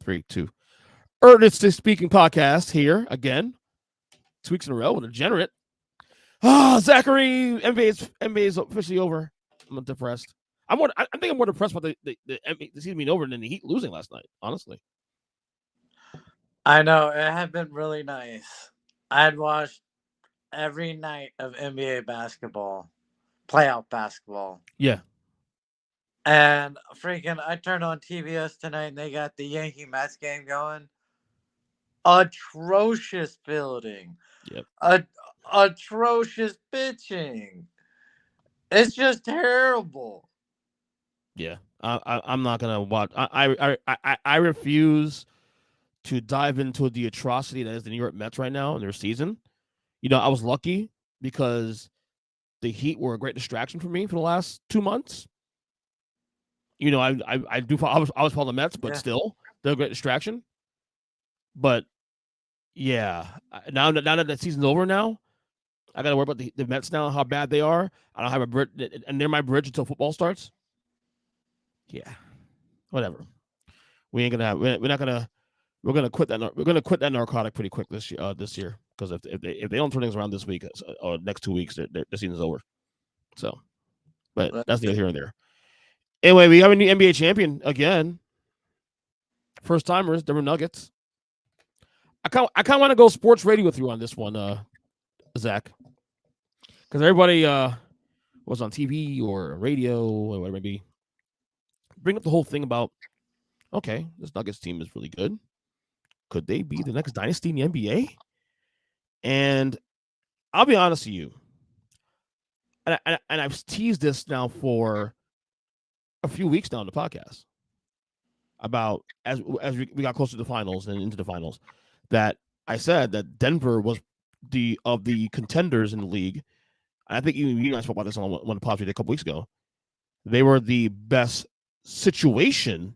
3, 2. Earnestly Speaking podcast here again. 2 weeks in a row with Degenerate. Zachary, NBA is officially over. I'm depressed. I think I'm more depressed about the season being over than the Heat losing last night, honestly. I know. It had been really nice. I had watched every night of NBA basketball, playoff basketball. Yeah. And freaking, I turned on TBS tonight and they got the Yankee Mets game going. Atrocious fielding. Yep. Atrocious pitching. It's just terrible. Yeah. I'm not gonna watch. I refuse to dive into the atrocity that is the New York Mets right now in their season. I was lucky because the Heat were a great distraction for me for the last 2 months. I was following the Mets, but still, they're a great distraction. But yeah, now that the season's over, now I got to worry about the Mets now, how bad they are. I don't have a bridge, and they're my bridge until football starts. Yeah, whatever. We ain't gonna have. We're not gonna. We're gonna quit that. We're gonna quit that narcotic pretty quick this year. Because if they don't turn things around this week or next 2 weeks, the season's over. So, but that's neither here and there. Anyway, we have a new NBA champion again. First timers, Denver Nuggets. I kind of want to go sports radio with you on this one, Zach, because everybody was on TV or radio or whatever it may be. Bring up the whole thing about, okay, this Nuggets team is really good. Could they be the next dynasty in the NBA? And I'll be honest with you, and I've teased this now for a few weeks now on the podcast about as we got closer to the finals and into the finals, that I said that Denver was of the contenders in the league. And I think you and I spoke about this on one of the pods we did a couple weeks ago. They were the best situation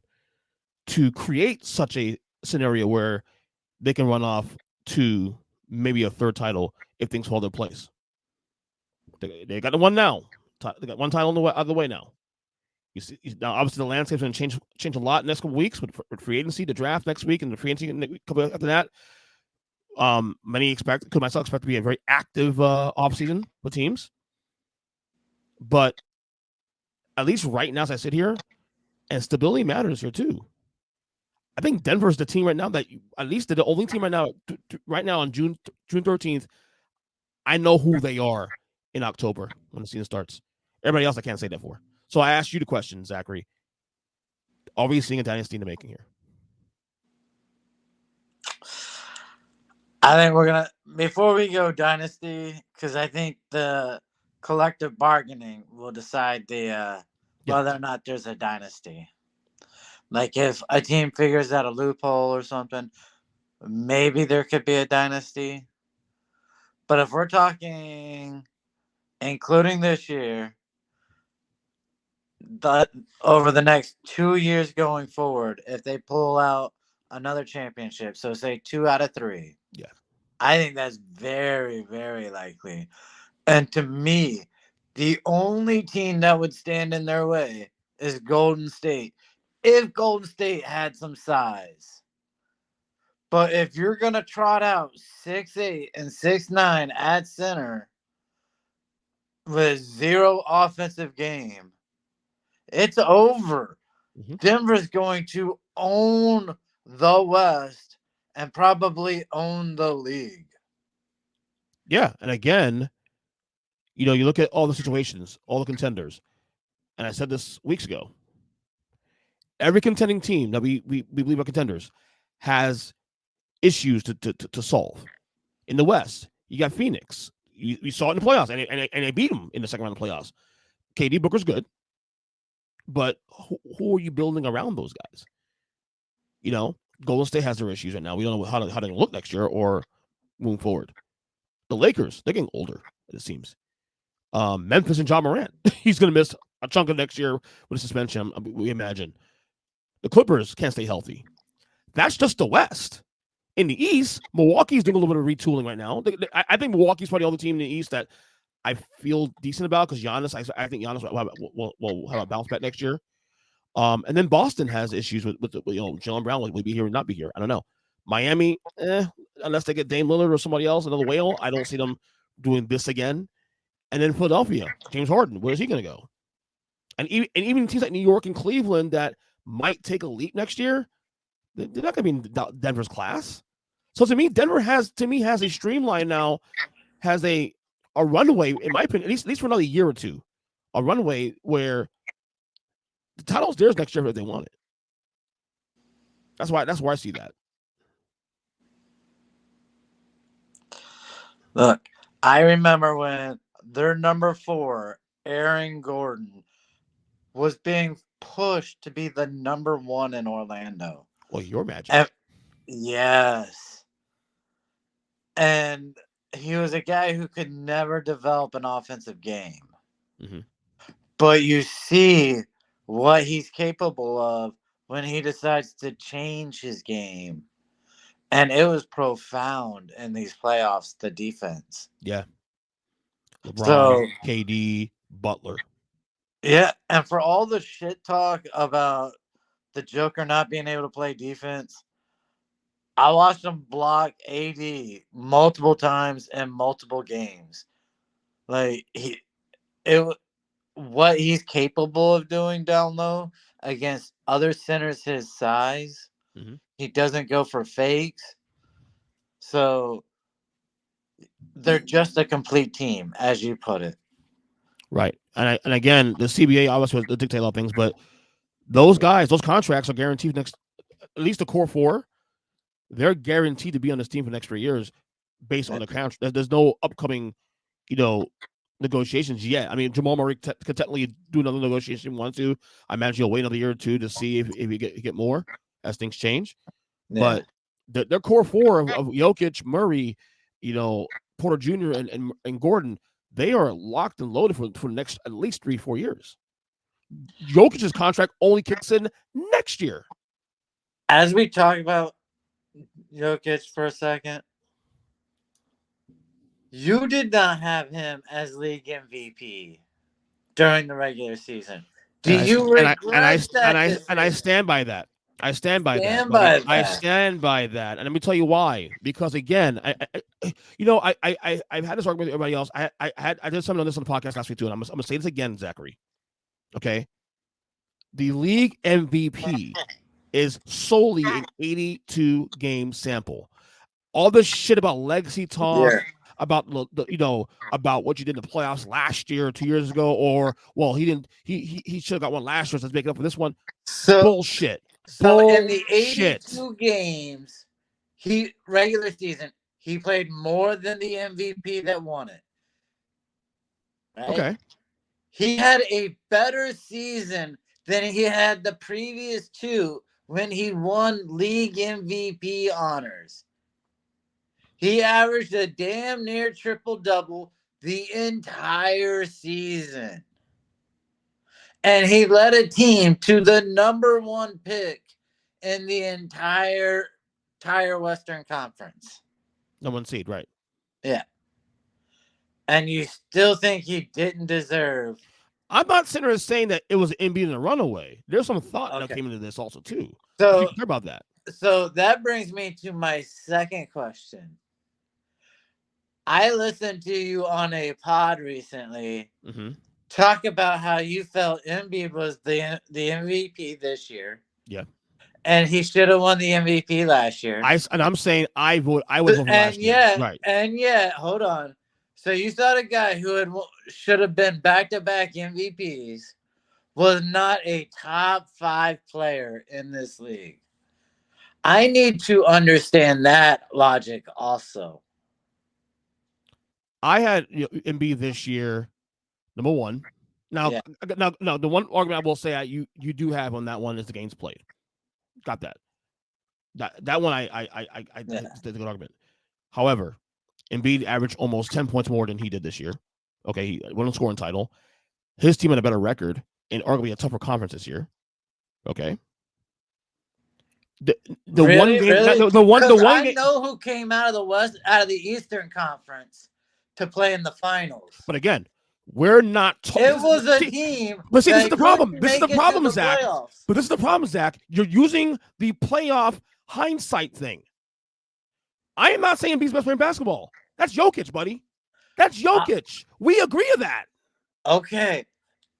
to create such a scenario where they can run off to maybe a third title if things fall into place. They got the one now. They got one title out of the way now. You see, now obviously the landscape's going to change a lot in the next couple of weeks with free agency, the draft next week, and the free agency couple after that. Many could myself expect to be a very active offseason for teams. But at least right now, as I sit here, and stability matters here too. I think Denver's the team right now that at least the only team right now on June 13th. I know who they are in October when the season starts. Everybody else I can't say that for. So I asked you the question, Zachary. Are we seeing a dynasty in the making here? I think we're going to, before we go dynasty, because I think the collective bargaining will decide whether or not there's a dynasty. Like if a team figures out a loophole or something, maybe there could be a dynasty. But if we're talking, including this year, over the next 2 years going forward, if they pull out another championship, so say 2 out of 3, I think that's very, very likely. And to me, the only team that would stand in their way is Golden State. If Golden State had some size. But if you're going to trot out 6'8" and 6'9" at center with zero offensive game, it's over. Mm-hmm. Denver's going to own the West and probably own the league. Yeah, and again, you look at all the situations, all the contenders, and I said this weeks ago. Every contending team that we believe are contenders has issues to solve. In the West, you got Phoenix. You saw it in the playoffs, and they beat them in the second round of the playoffs. KD Booker's good, but who are you building around those guys? Golden State has their issues right now. We don't know how they're going to look next year or moving forward. The Lakers, they're getting older, it seems. Memphis and John Morant, he's going to miss a chunk of next year with a suspension, we imagine. The Clippers can't stay healthy. That's just the West. In the East, Milwaukee's doing a little bit of retooling right now. I think Milwaukee's probably the only team in the East that I feel decent about because Giannis, I think Giannis will have a bounce back next year. And then Boston has issues with Jaylen Brown will be here or not be here. I don't know. Miami, unless they get Dame Lillard or somebody else, another whale, I don't see them doing this again. And then Philadelphia, James Harden, where's he going to go? And even teams like New York and Cleveland that might take a leap next year, they're not going to be in Denver's class. So to me, Denver has a streamline now, has a runway, in my opinion, at least for another year or two, a runway where the title's theirs next year if they want it. That's where I see that. Look, I remember when their number 4, Aaron Gordon, was being pushed to be the number 1 in Orlando. Well, your Magic. Yes. And he was a guy who could never develop an offensive game. Mm-hmm. But you see what he's capable of when he decides to change his game. And it was profound in these playoffs, the defense. Yeah. LeBron, KD, Butler. Yeah, and for all the shit talk about the Joker not being able to play defense, I watched him block AD multiple times in multiple games. Like what he's capable of doing down low against other centers his size. Mm-hmm. He doesn't go for fakes. So they're just a complete team, as you put it. Right. And again, the CBA obviously will dictate a lot of things, but those guys, those contracts are guaranteed next, at least the core 4, they're guaranteed to be on this team for the next 3 years based on the contract. There's no upcoming, negotiations yet. I mean, Jamal Murray could technically do another negotiation if he wants to. I imagine he'll wait another year or two to see if he get more as things change. Yeah. But their core 4 of Jokic, Murray, Porter Jr. and Gordon, they are locked and loaded for the next at least 3-4 years. Jokic's contract only kicks in next year. As we talk about Jokic for a second, you did not have him as league MVP during the regular season. Do you regret that? And I stand by that. I stand by that. I stand by that. And let me tell you why. Because again, I've had this argument with everybody else. I did something on this on the podcast last week too, and I'm gonna say this again, Zachary. Okay. The league MVP is solely an 82 game sample. All this shit about legacy talk, about about what you did in the playoffs last year or 2 years ago, or he should have got one last year, so let's make it up for this one. Bullshit. So in the 82 games, regular season, he played more than the MVP that won it. Right? Okay. He had a better season than he had the previous 2 when he won league MVP honors. He averaged a damn near triple-double the entire season. And he led a team to the number 1 pick in the entire Western Conference. Number 1 seed, right? Yeah. And you still think he didn't deserve? I'm not sitting there saying that it was Embiid in a runaway. There's some thought that came into this also too. So care about that. So that brings me to my second question. I listened to you on a pod recently. Mm-hmm. Talk about how you felt Embiid was the MVP this year. Yeah. And he should have won the MVP last year. I'm saying I would vote for last year. Right. And yet, hold on. So you thought a guy who should have been back-to-back MVPs was not a top 5 player in this league. I need to understand that logic also. I had Embiid this year, number 1. Now, the one argument I will say you do have on that one is the games played. Got that. That one I did a good argument. However, Embiid averaged almost 10 points more than he did this year. Okay, he won a scoring title. His team had a better record and arguably a tougher conference this year. Okay. The one game I know who came out of the Eastern Conference to play in the finals. But again, We're not. It was a team. But see, this is that the problem. couldn't This is the make it to problem, the Zach. playoffs. But this is the problem, Zach. You're using the playoff hindsight thing. I am not saying Embiid's best player in basketball. That's Jokic, buddy. That's Jokic. We agree with that. Okay.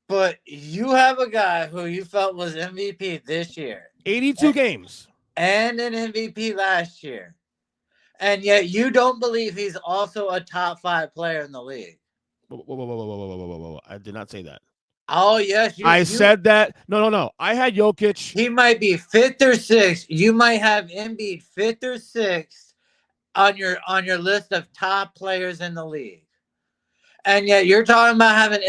But you have a guy who you felt was MVP this year. 82 games. And an MVP last year. And yet you don't believe he's also a top 5 player in the league. Whoa. I did not say that. Oh, yes. I said that. No. I had Jokic. He might be 5th or 6th. You might have Embiid 5th or 6th on your list of top players in the league. And yet you're talking about having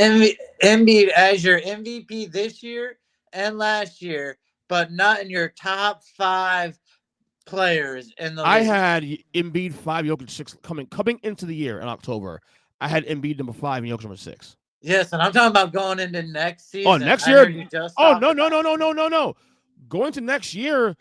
Embiid as your MVP this year and last year, but not in your top 5 players in the league. I had Embiid 5, Jokic 6 coming into the year in October. I had Embiid number 5 and Jokic number 6. Yes, and I'm talking about going into next season. Oh, next year? No. Going to next year,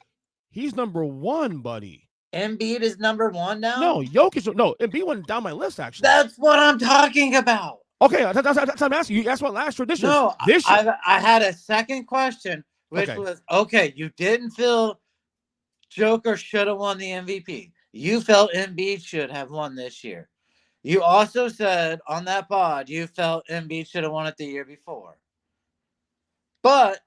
he's number 1, buddy. Embiid is number 1 now? No, Embiid went down my list, actually. That's what I'm talking about. Okay, that's what I'm asking you. You asked about last year, this year. No, this year. I had a second question, which was, you didn't feel Joker should have won the MVP. You felt Embiid should have won this year. You also said on that pod you felt Embiid should have won it the year before. But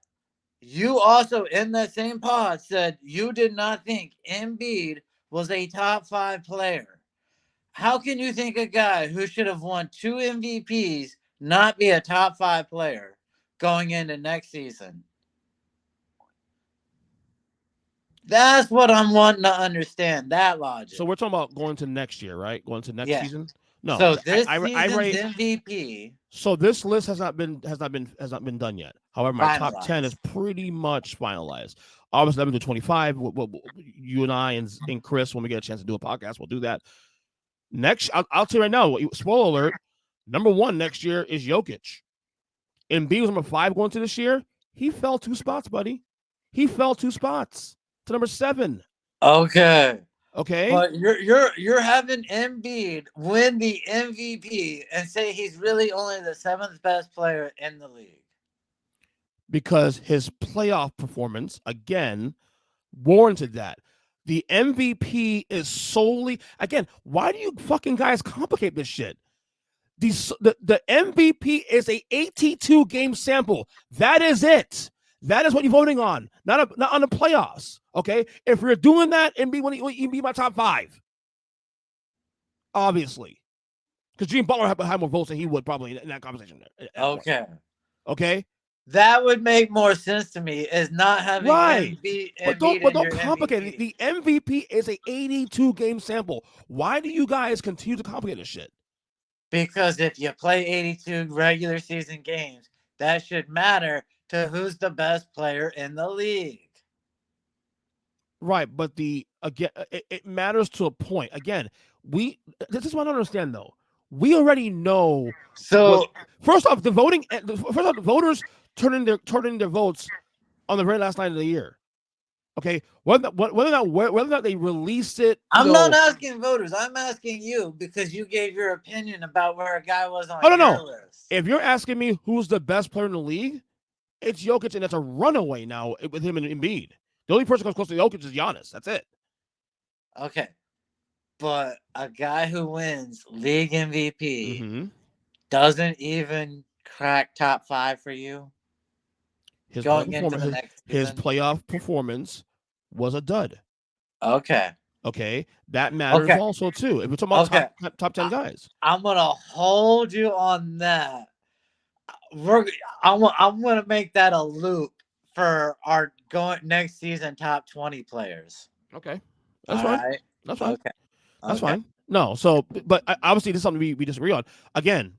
you also, in that same pod, said you did not think Embiid was a top 5 player. How can you think a guy who should have won 2 MVPs not be a top 5 player going into next season? That's what I'm wanting to understand, that logic. So we're talking about going to next year, right? Going to next season? No. So this season's MVP. So this list has not been done yet. However, my top 10 is pretty much finalized. Obviously, 11 to 25. You and I and Chris, when we get a chance to do a podcast, we'll do that. Next, I'll tell you right now. Spoiler alert: number 1 next year is Jokic. Embiid was number 5 going to this year. He fell 2 spots, buddy. He fell 2 spots to number 7. Okay. But you're having Embiid win the MVP and say he's really only the 7th best player in the league. Because his playoff performance, again, warranted that. The MVP is solely, again, why do you fucking guys complicate this shit? The MVP is a 82 game sample. That is it. That is what you're voting on, not on the playoffs. Okay, if you're doing that, Embiid be my top 5, obviously, because Jimmy Butler had more votes than he would probably in that conversation. Okay, that would make more sense to me. Is not having Embiid, but don't complicate it. The MVP is a 82 game sample. Why do you guys continue to complicate this shit? Because if you play 82 regular season games, that should matter to who's the best player in the league. Right, but it matters to a point. Again, this is what I don't understand though. We already know. So first off, the voters turning their votes on the very last night of the year. Okay, whether or not they released it. I'm not asking voters. I'm asking you because you gave your opinion about where a guy was on your list. If you're asking me who's the best player in the league, it's Jokic, and that's a runaway now with him and Embiid. The only person who comes close to Jokic is Giannis. That's it. Okay. But a guy who wins league MVP doesn't even crack top 5 for you? His playoff performance was a dud. Okay. That matters also, too. If we're talking about top 10 guys. I'm going to hold you on that. I'm going to make that a loop for our next season top 20 players. Okay. That's fine. Right? That's fine. Okay. That's fine. No, but obviously this is something we disagree on. Again.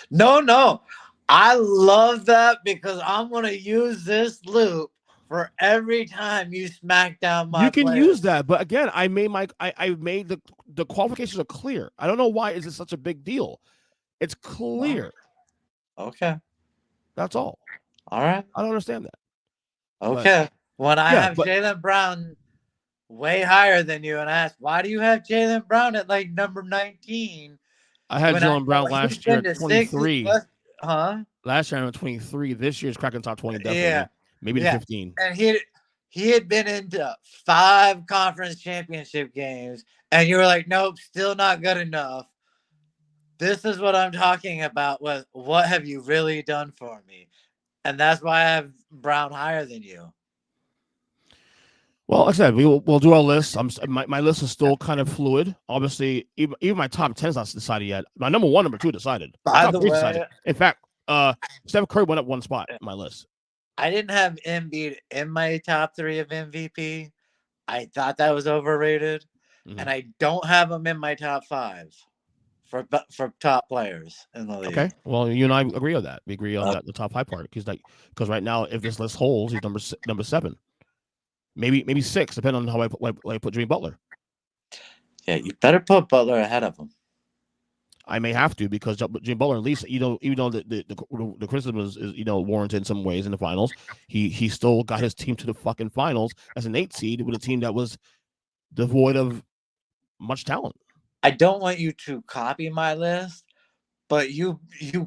No. I love that because I'm going to use this loop for every time you smack down my players. Use that, but again, I made the qualifications are clear. I don't know why is it such a big deal. It's clear. Okay. That's all. All right. I don't understand that. Okay. When I have Jaylen Brown way higher than you, and I ask, why do you have Jaylen Brown at like number 19? I had Jaylen Brown last year at 23. Last year I went 23. This year's cracking top 20 definitely. Yeah. Maybe to 15. And he had been into 5 conference championship games, and you were like, nope, still not good enough. This is what I'm talking about with what have you really done for me? And that's why I have Brown higher than you. Well, like I said, we'll do our list. My list is still kind of fluid. Obviously, even my top 10 is not decided yet. My number 1, number 2 decided. By the way, decided. In fact, Steph Curry went up 1 spot in my list. I didn't have Embiid in my top 3 of MVP. I thought that was overrated, and I don't have him in my top 5 for top players in the league. Okay, well, you and I agree on that. We agree on that the top 5 part because right now, if this list holds, he's number 7, maybe 6, depending on how I put Jimmy Butler. Yeah, you better put Butler ahead of him. I may have to because Jimmy Butler, at least, even though the criticism is warranted in some ways in the finals, he still got his team to the fucking finals as an 8 seed with a team that was devoid of much talent. I don't want you to copy my list, but you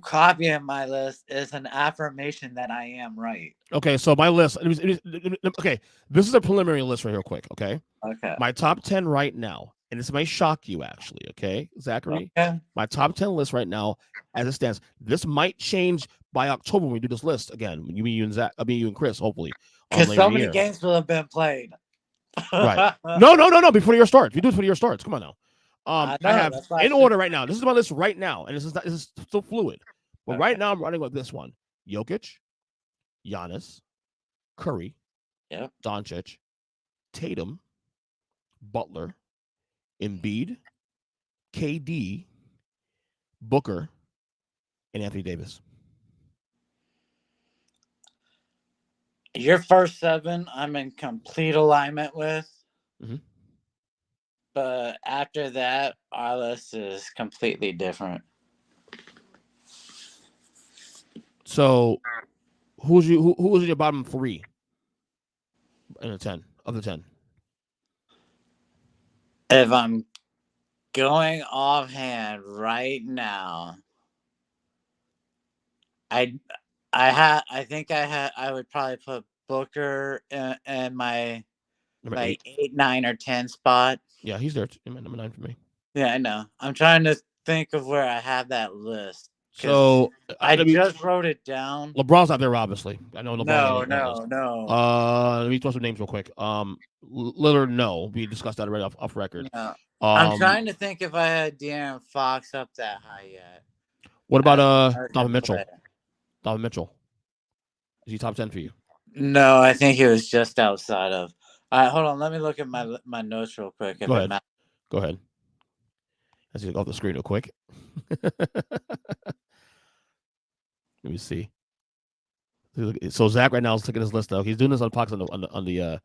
copying my list is an affirmation that I am right. Okay, so my list. Okay, this is a preliminary list right here, quick. Okay. My top 10 right now. And this may shock you, actually, okay, Zachary? Okay. My top 10 list right now, as it stands, this might change by October when we do this list again. You and Chris, hopefully. Because so many games will have been played. Right. No. Before your start. If you do it before your starts, come on now. I have in order right now. This is my list right now, and this is still fluid. But right now, I'm running with this one: Jokic, Giannis, Curry, Doncic, Tatum, Butler, Embiid, KD, Booker, and Anthony Davis. Your first 7, I'm in complete alignment with. But after that, our list is completely different. So, who was your bottom 3 in the 10 of the 10? If I'm going offhand right now, I would probably put Booker in my number 8, 9, or 10 spot. Yeah, he's there. Number 9 for me. Yeah, I know. I'm trying to think of where I have that list. So I just wrote it down. LeBron's not there, obviously. I know LeBron. No. Let me throw some names real quick. Lillard, no. We discussed that right off record. Yeah. I'm trying to think if I had De'Aaron Fox up that high yet. What about Donovan Mitchell? Donovan Mitchell. Is he top 10 for you? No, I think he was just outside of. All right, hold on. Let me look at my notes real quick. Go ahead. Let's get off the screen real quick. Let me see. So Zach right now is looking at his list though. He's doing this on Fox on the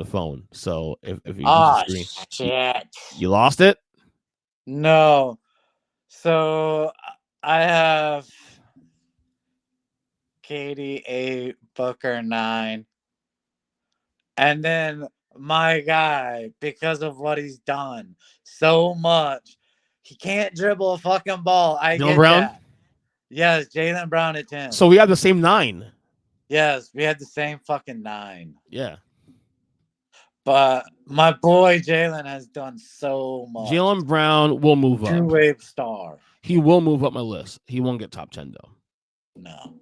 phone. So if you use the screen, shit, you lost it. No. So I have KD 8, Booker 9, and then my guy, because of what he's done so much, he can't dribble a fucking ball. Jaylen Brown? That. Yes, Jaylen Brown at 10. So we have the same 9. Yes, we had the same fucking 9. Yeah. But my boy Jaylen has done so much. Jaylen Brown will move up. Two-wave star. He will move up my list. He won't get top 10 though. No.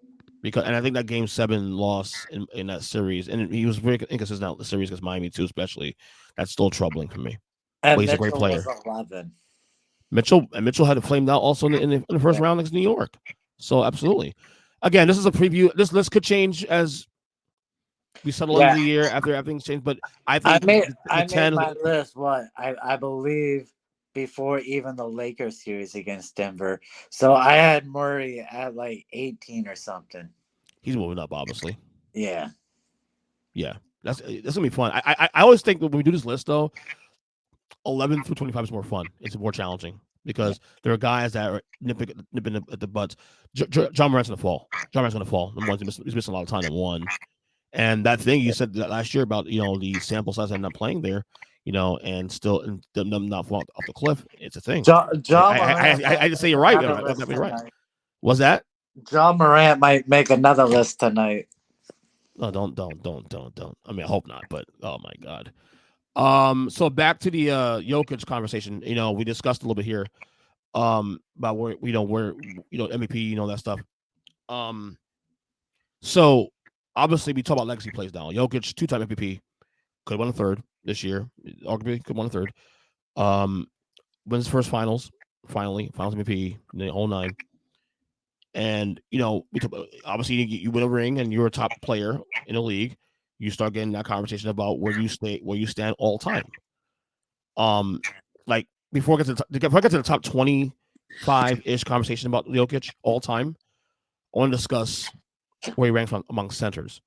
And I think that Game 7 loss in that series, and he was very inconsistent out the series against Miami too, especially. That's still troubling for me. And he's a great player. Was 11. Mitchell had flamed out also in the first round against New York. So absolutely. Again, this is a preview. This list could change as we settle into the year after everything's changed. But I think I made my list. I believe before even the Lakers series against Denver. So I had Murray at like 18 or something. He's moving up, obviously. Yeah. Yeah. That's gonna be fun. I always think that when we do this list though, 11 through 25 is more fun. It's more challenging because there are guys that are nipping at the butts. John Morant's gonna fall. Number one, he's missing a lot of time. Number one, and that thing you said that last year about the sample size and not playing there, and still them not falling off the cliff. It's a thing. John I just say you're right. You're right. Was that? John Morant might make another list tonight. No, don't. I mean, I hope not, but oh my god. So back to the Jokic conversation. We discussed a little bit here. About where MVP, that stuff. So obviously we talk about legacy plays now. Jokic, 2-time MVP, could have won a third this year. Arguably could have won a third. Wins his first finals MVP in the 09. And obviously you win a ring and you're a top player in the league. You start getting that conversation about where you stand all time. Like before I get to the top 25-ish conversation about Jokic all time, I want to discuss where he ranks among centers.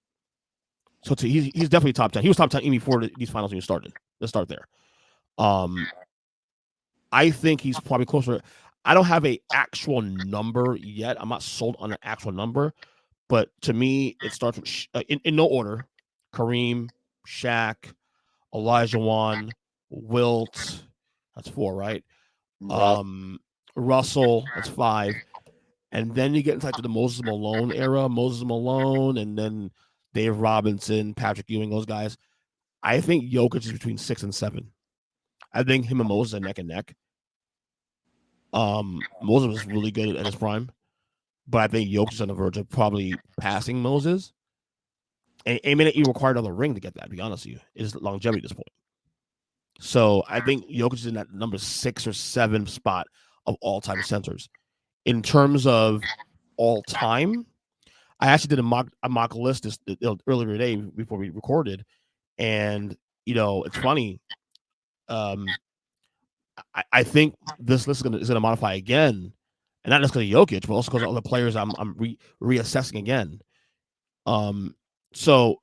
So he's definitely top 10. He was top 10 even before these finals even started. Let's start there. I think he's probably closer. I don't have an actual number yet. I'm not sold on an actual number, but to me, it starts with in no order: Kareem, Shaq, Olajuwon, Wilt. That's 4, right? Russell. That's 5. And then you get into the Moses Malone era, and then Dave Robinson, Patrick Ewing, those guys. I think Jokic is between 6 and 7. I think him and Moses are neck and neck. Moses was really good at his prime, but I think Jokic is on the verge of probably passing Moses. And it may not even require another ring to get that, to be honest with you. It is longevity at this point. So I think Jokic is in that number 6 or 7 spot of all-time centers. In terms of all-time, I actually did a mock list earlier today before we recorded, and it's funny. I think this list is gonna modify again, and not just because of Jokic, but also because of other players I'm reassessing again. So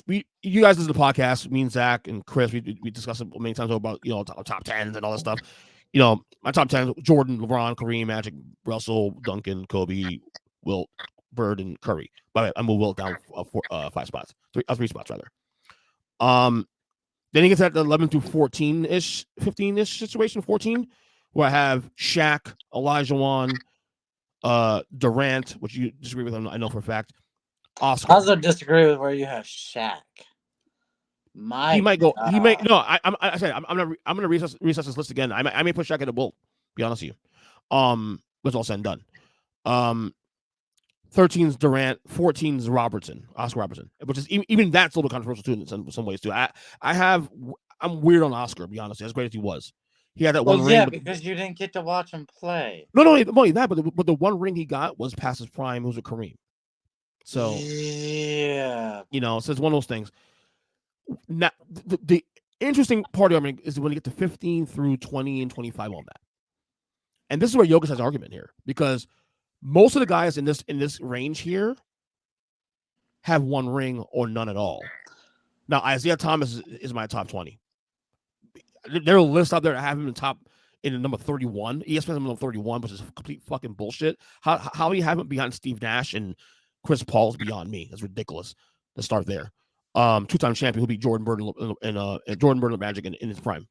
you guys listen to the podcast, me and Zach and Chris, we discussed it many times about top 10s and all that stuff. My top 10: Jordan, LeBron, Kareem, Magic, Russell, Duncan, Kobe, Wilt, Bird, and Curry. By the way, I moved Wilt down 5 spots, 3 spots rather. Then he gets at the 11 through 14-ish, 15-ish situation, 14, where I have Shaq, Olajuwon, Durant, which you disagree with him, I know for a fact. Oscar. I also disagree with where you have Shaq. He might go. He may. No, I'm gonna reassess this list again. I may put Shaq at the Bull. Be honest with you. It's all said and done. 13's Durant, 14's Oscar Robertson, which is even that's a little controversial too in some ways too. I'm weird on Oscar, to be honest. As great as he was, he had that one ring. Yeah, because you didn't get to watch him play. No, not only that, but the one ring he got was past his prime. It was with Kareem. So yeah, so it's one of those things. Now, the interesting part of it is when you get to 15 through 20 and 25 on that, and this is where Jokic has an argument here because most of the guys in this range here have one ring or none at all. Now, Isaiah Thomas is my top 20. There are lists out there that have him in the number 31. ESPN has him number 31, which is complete fucking bullshit. How you have him behind Steve Nash and Chris Paul's beyond me. That's ridiculous. Let's start there. 2-time champion who beat Jordan Bird and Jordan Bird and Magic in his prime.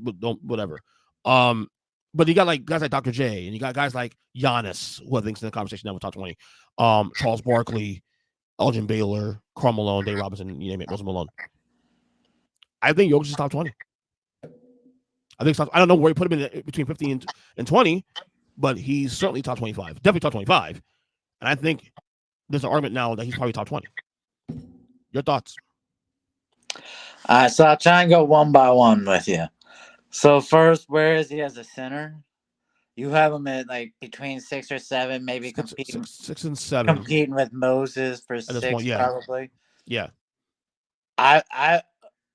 Whatever. But you got guys like Dr. J, and you got guys like Giannis, who I think's in the conversation now with top 20. Charles Barkley, Elgin Baylor, Karl Malone, Dave Robinson, you name it, Moses Malone. I think Jokic is top 20. I don't know where you put him in between 15 and 20, but he's certainly top 25. Definitely top 25. And I think there's an argument now that he's probably top 20. Your thoughts? All right, so I'll try and go one by one with you. So first, where is he as a center? You have him at between 6 or 7, maybe competing 6 and 7, competing with Moses for 6, point, yeah. Probably. Yeah. I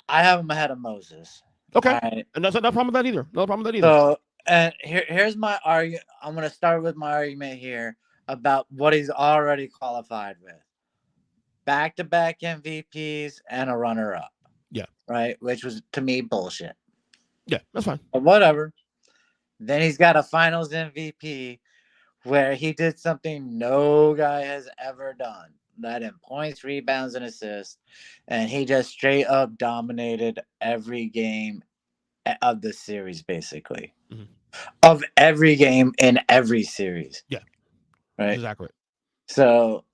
have him ahead of Moses. Okay, right. And that's no problem with that either. No problem with that either. So, and here's my argument. I'm going to start with my argument here about what he's already qualified with: back-to-back MVPs and a runner-up. Yeah. Right, which was to me bullshit. Yeah, that's fine. But whatever. Then he's got a Finals MVP where he did something no guy has ever done. Led in points, rebounds, and assists. And he just straight up dominated every game of the series, basically. Mm-hmm. Of every game in every series. Yeah. right? This is accurate. So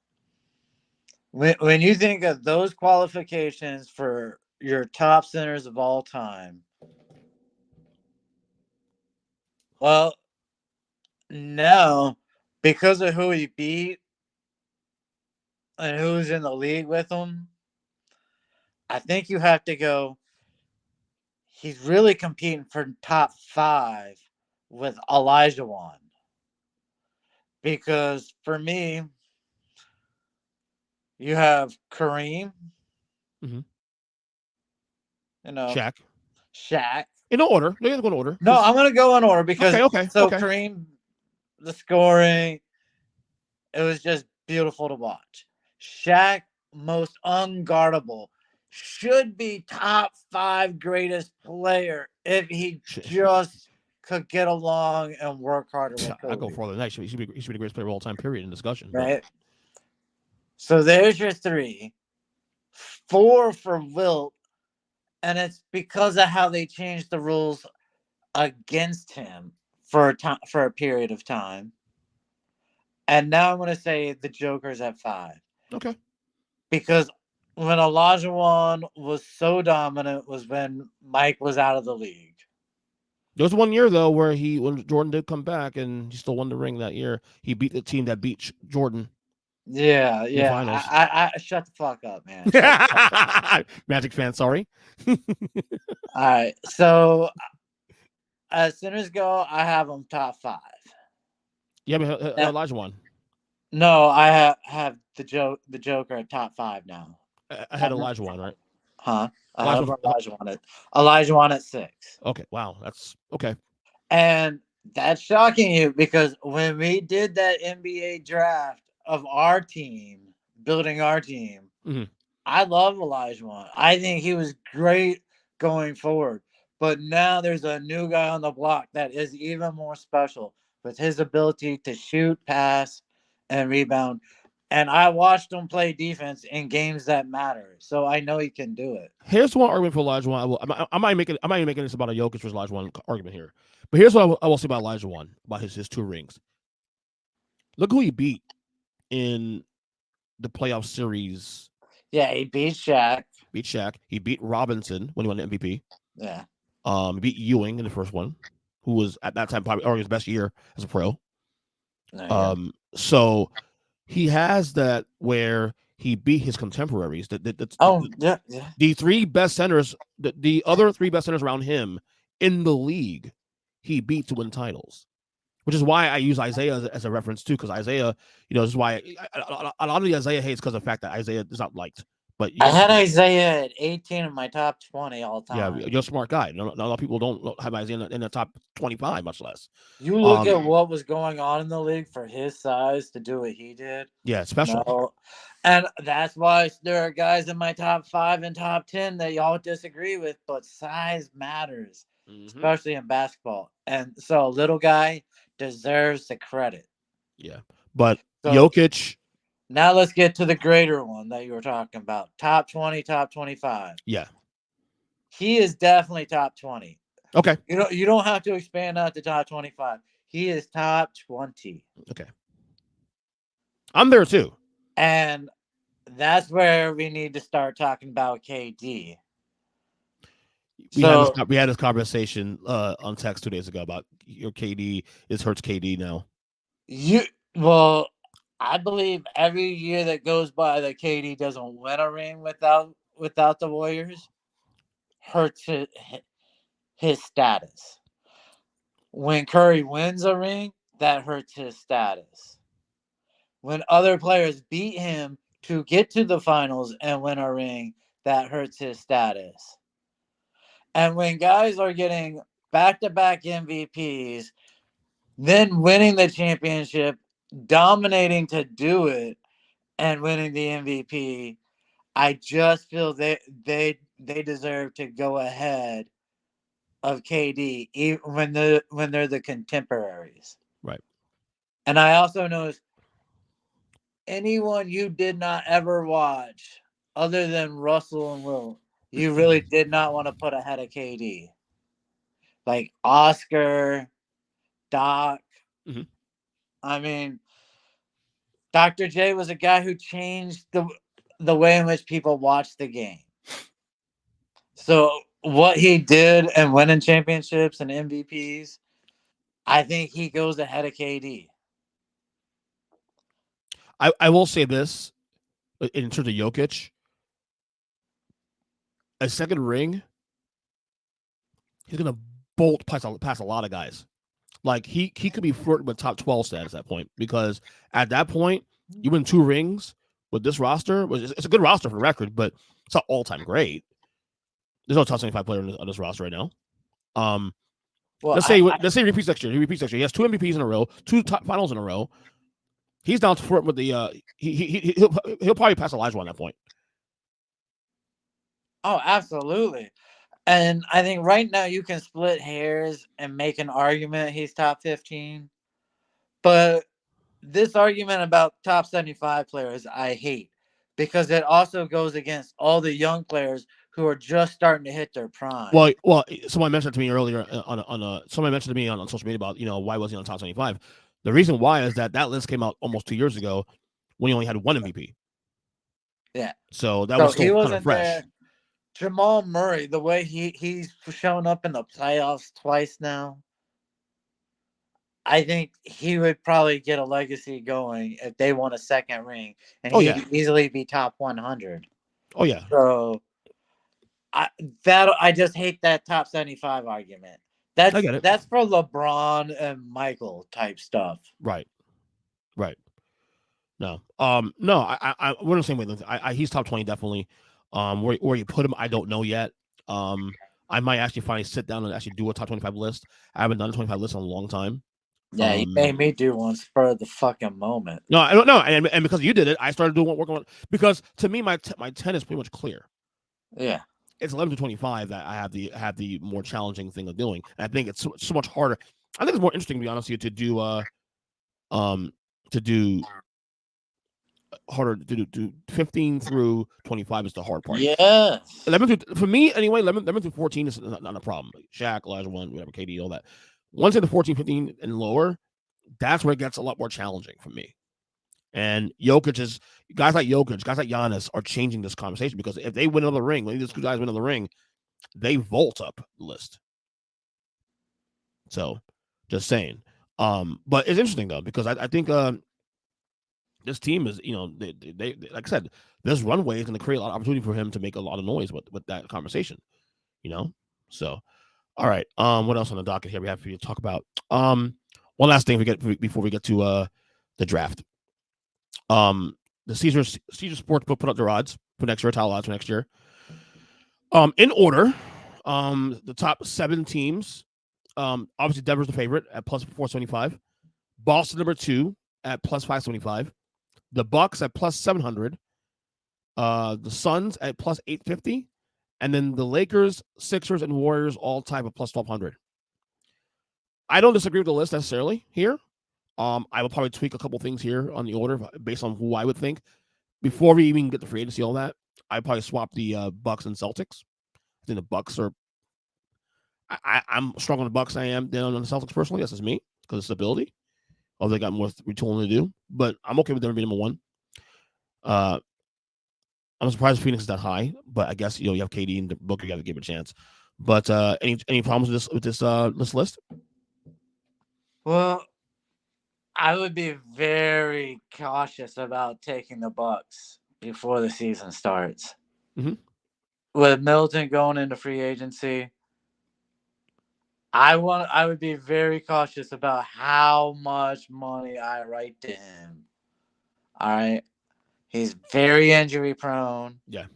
when you think of those qualifications for your top centers of all time, well, now because of who he beat and who's in the league with him, I think you have to go. He's really competing for top 5 with Olajuwon. Because for me, you have Kareem, Mm-hmm. you know, Shaq. Shaq. In no order. They're going to order. No, I'm going to go in order because Okay. Kareem, the scoring, it was just beautiful to watch. Shaq, most unguardable, should be top 5 greatest player if he just could get along and work harder with Kobe. I go further than that. He should be the greatest player of all time, period, in discussion. Right? But. So there's your 3. 4 for Wilt, and it's because of how they changed the rules against him for a period of time. And now I'm going to say the Joker's at 5. Okay. Because when Olajuwon was so dominant was when Mike was out of the league. There was 1 year though where when Jordan did come back and he still won the ring that year. He beat the team that beat Jordan. Yeah. In the finals. I shut the fuck up, man. Magic fan, sorry. All right. So as centers go, I have them top 5. Yeah, but Olajuwon. No, I have the Joker at top 5 now. I had Olajuwon, right? Huh? I have Olajuwon at 6. Okay, wow, that's okay. And that's shocking you because when we did that NBA draft of our team, building our team, I love Olajuwon. I think he was great going forward. But now there's a new guy on the block that is even more special with his ability to shoot, pass, and rebound. And I watched him play defense in games that matter, so I know he can do it. Here's one argument for Olajuwon. I might make this about a Jokic versus Olajuwon argument here, but here's what I will say about Olajuwon about his 2 rings. Look who he beat in the playoff series. Yeah, he beat Shaq. He beat Robinson when he won the MVP. Yeah. He beat Ewing in the first one, who was at that time probably his best year as a pro. So he has that where he beat his contemporaries. The 3 best centers, the other 3 best centers around him in the league, he beat to win titles. Which is why I use Isaiah as a reference too, because Isaiah, this is why a lot of the Isaiah hates because of the fact that Isaiah is not liked. But I had Isaiah at 18 in my top 20 all time. Yeah, you're a smart guy. Not a lot of people don't have Isaiah in the top 25, much less. You look at what was going on in the league for his size to do what he did. Yeah, it's special. No. And that's why there are guys in my top 5 and top 10 that y'all disagree with, but size matters, especially in basketball. And so a little guy deserves the credit. Yeah, but Jokic. Now let's get to the greater one that you were talking about. Top 20, top 25. Yeah. He is definitely top 20. Okay. You don't have to expand out to top 25. He is top 20. Okay. I'm there too. And that's where we need to start talking about KD. We had this conversation on text 2 days ago about your KD hurts KD now. I believe every year that goes by that KD doesn't win a ring without the Warriors hurts his status. When Curry wins a ring, that hurts his status. When other players beat him to get to the finals and win a ring, that hurts his status. And when guys are getting back-to-back MVPs, then winning the championship, dominating to do it, and winning the MVP, I just feel they deserve to go ahead of KD even when they're the contemporaries. Right. And I also know anyone you did not ever watch other than Russell and Will, you really did not want to put ahead of KD. Like Oscar, Doc. Mm-hmm. I mean, Dr. J was a guy who changed the way in which people watch the game. So what he did and winning championships and MVPs, I think he goes ahead of KD. I will say this in terms of Jokic, a second ring, he's gonna bolt past a lot of guys. Like he could be flirting with top 12 status at that point, because at that point you win 2 rings with this roster. It's a good roster for the record, but it's not all time great. There's no top 75 player on this roster right now. Well, let's say he repeats next year. He repeats next year. He has 2 MVPs in a row, 2 top finals in a row. He's down to flirting with the he'll probably pass Elijah at that point. Oh, absolutely. And I think right now you can split hairs and make an argument he's top 15. But this argument about top 75 players, I hate, because it also goes against all the young players who are just starting to hit their prime. Well, someone mentioned to me earlier someone mentioned to me on social media about, why was he on top 75? The reason why is that list came out almost 2 years ago when he only had 1 MVP. Yeah. So that was still kind of fresh. There. Jamal Murray, the way he's shown up in the playoffs twice now, I think he would probably get a legacy going if they won a second ring, and he could easily be top 100. Oh yeah. So I just hate that top 75 argument. That's for LeBron and Michael type stuff. Right. No. No. We're the same way. He's top 20 definitely. Where you put him, I don't know yet. I might actually finally sit down and actually do a top 25 list. I haven't done a 25 list in a long time. Yeah, you made me do one for the fucking moment. No, I don't know, and because you did it, I started doing working on, because to me my 10 is pretty much clear. Yeah, it's 11 to 25 that I have the more challenging thing of doing. And I think it's so much harder. I think it's more interesting, to be honest with you, to do harder to do 15 through 25 is the hard part. Yeah. 11 for me anyway. 11 through 14 is not a problem. Shaq, Elijah, whatever, KD, all that. Once in the 14, 15 and lower, that's where it gets a lot more challenging for me. And guys like Jokic, guys like Giannis are changing this conversation, because if they win another ring, when these 2 guys win another ring, they vault up the list. So, just saying. But it's interesting though, because I think this team is, they like I said, this runway is going to create a lot of opportunity for him to make a lot of noise with that conversation. So, all right. What else on the docket here we have for you to talk about? One last thing before we get to the draft. The Caesar Sportsbook put up their odds for next year, title odds for next year. In order, the top 7 teams. Obviously Denver's the favorite at plus 475. Boston number 2 at plus 575. The Bucks at plus 700. The Suns at plus 850. And then the Lakers, Sixers, and Warriors all tied at plus 1200. I don't disagree with the list necessarily here. I will probably tweak a couple things here on the order based on who I would think. Before we even get the free agency, all that, I'd probably swap the Bucks and Celtics. I think the Bucks are. I'm stronger on the Bucks than I am on the Celtics personally. That's just me, because of stability. Although they got more retooling to do, but I'm okay with them being number 1. I'm surprised Phoenix is that high, but I guess you have KD and Booker, you got to give him a chance. But any problems with this list? Well, I would be very cautious about taking the Bucks before the season starts. Mm-hmm. With Middleton going into free agency, I would be very cautious about how much money I write to him. All right, he's very injury prone. Yeah,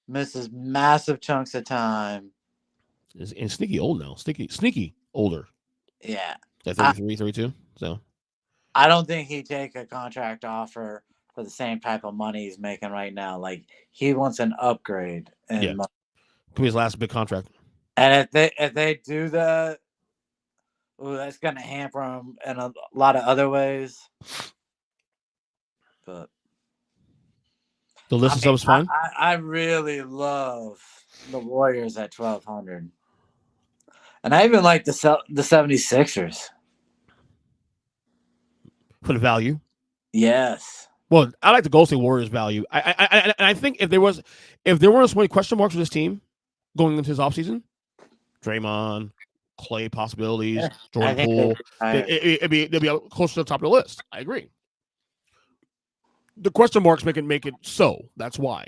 misses massive chunks of time. And sneaky old now. Sneaky older. Yeah, 33, 32. So I don't think he'd take a contract offer for the same type of money he's making right now. Like, he wants an upgrade. Could be his last big contract. And if they do that, that's going to hamper him in a lot of other ways. But the list itself is fine. I really love the Warriors at 1,200. And I even like the 76ers. For the value. Yes. Well, I like the Golden State Warriors value. I think if there weren't so many question marks for this team going into this offseason, Draymond, Clay possibilities, I Jordan think Poole, they'd be closer to the top of the list. I agree. The question marks make it so. That's why.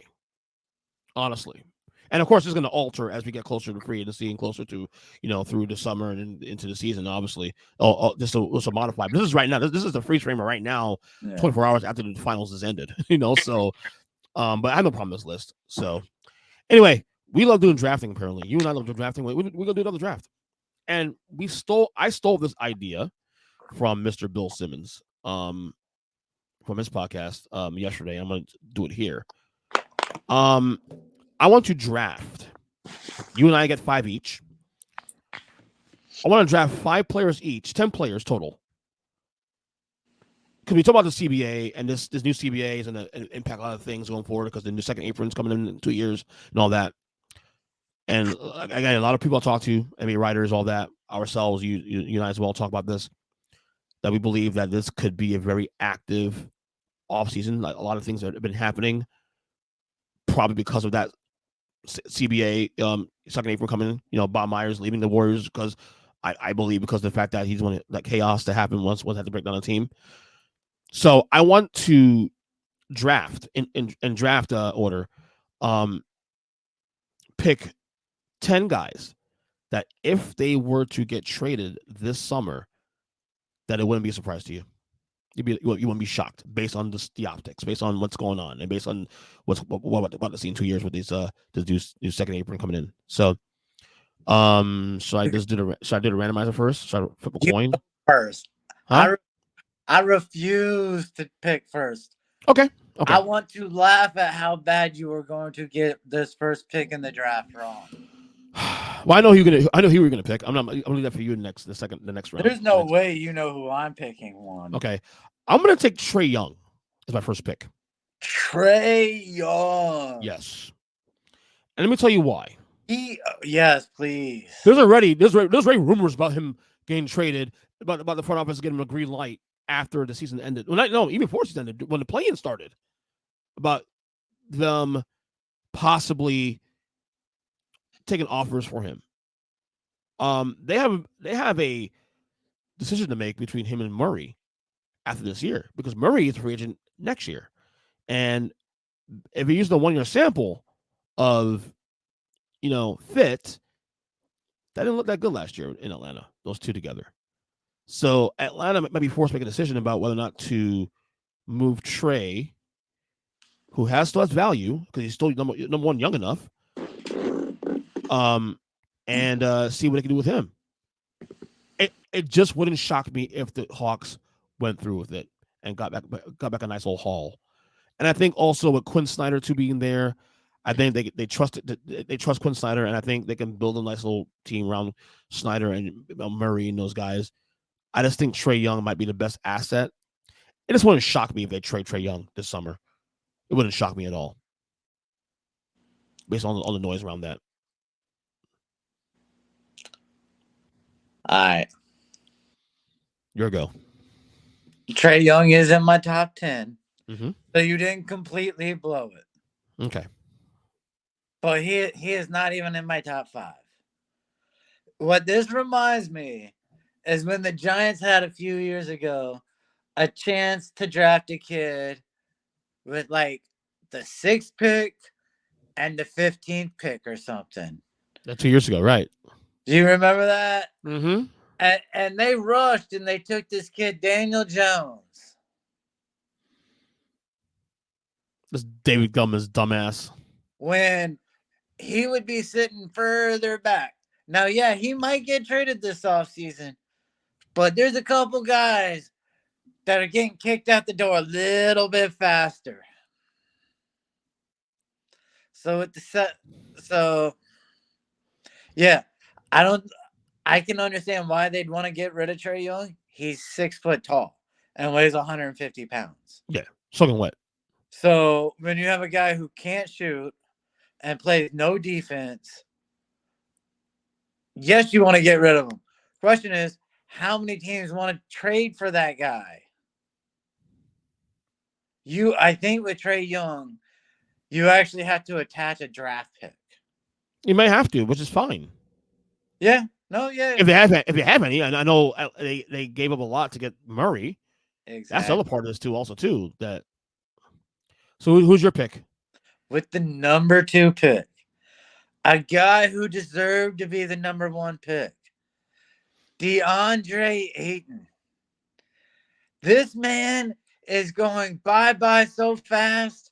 Honestly. And of course, it's going to alter as we get closer to free agency and closer to, through the summer and into the season, obviously. This will modify. But this is right now. This is the freeze framer right now, 24 hours after the finals has ended, So, but I have no problem with this list. So, anyway, we love doing drafting, apparently. You and I love doing drafting. We're going to do another draft. And I stole this idea from Mr. Bill Simmons from his podcast yesterday. I'm going to do it here. I want to draft. You and I get 5 each. I want to draft 5 players each, 10 players total. Because we talk about the CBA and this new CBA is going to impact a lot of things going forward because the new second apron's coming in 2 years and all that. And again, a lot of people I talk to, NBA writers, all that, ourselves, you and I as well talk about this, that we believe that this could be a very active offseason. Like a lot of things that have been happening probably because of that CBA second apron coming in. Bob Myers leaving the Warriors because I believe because of the fact that he's wanted that chaos to happen once had to break down a team. So I want to draft in draft order, pick 10 guys that if they were to get traded this summer, that it wouldn't be a surprise to you. You wouldn't be shocked based on the optics, based on what's going on, and based on what the scene 2 years with these this new second apron coming in. So, should I do the randomizer first? Should I flip a coin first? Huh? I refuse to pick first. Okay. I want to laugh at how bad you were going to get this first pick in the draft wrong. Well, I know who you were gonna pick. I'm gonna leave that for you next round. There's no way you know who I'm picking one. Okay, I'm gonna take Trae Young as my first pick. Trae Young. Yes, and let me tell you why. Yes, please. There's already rumors about him getting traded, about the front office getting him a green light after the season ended. Well, even before the season ended, when the play-in started, about them possibly taking offers for him. They have a decision to make between him and Murray after this year because Murray is a free agent next year, and if you use the 1-year sample of fit, that didn't look that good last year in Atlanta. Those two together, so Atlanta might be forced to make a decision about whether or not to move Trae, who still has value because he's still number one young enough, and see what they can do with him. It just wouldn't shock me if the Hawks went through with it and got back a nice little haul. And I think also with Quinn Snyder too being there, I think they trust Quinn Snyder, and I think they can build a nice little team around Snyder and Murray and those guys. I just think Trae Young might be the best asset. It just wouldn't shock me if they trade Trae Young this summer. It wouldn't shock me at all, based on all the noise around that. All right. Your go. Trae Young is in my top 10. Mm-hmm. So you didn't completely blow it. Okay. But he is not even in my top 5. What this reminds me is when the Giants had a few years ago a chance to draft a kid with like the 6th pick and the 15th pick or something. That's 2 years ago, right? Do you remember that? Mm-hmm. And they rushed and they took this kid, Daniel Jones. This David Gummer's dumbass. When he would be sitting further back. Now, yeah, he might get traded this offseason, but there's a couple guys that are getting kicked out the door a little bit faster. Yeah, I can understand why they'd want to get rid of Trae Young. He's 6 foot tall and weighs 150 pounds. Yeah, soaking wet. So when you have a guy who can't shoot and plays no defense, yes, you want to get rid of him. Question is, how many teams want to trade for that guy? I think with Trae Young, you actually have to attach a draft pick. You may have to, which is fine. Yeah. No. Yeah. If they have any, and I know they gave up a lot to get Murray. Exactly. That's the other part of this too. Also, too that. So who's your pick? With the number 2 pick, a guy who deserved to be the number 1 pick, DeAndre Ayton. This man is going bye-bye so fast,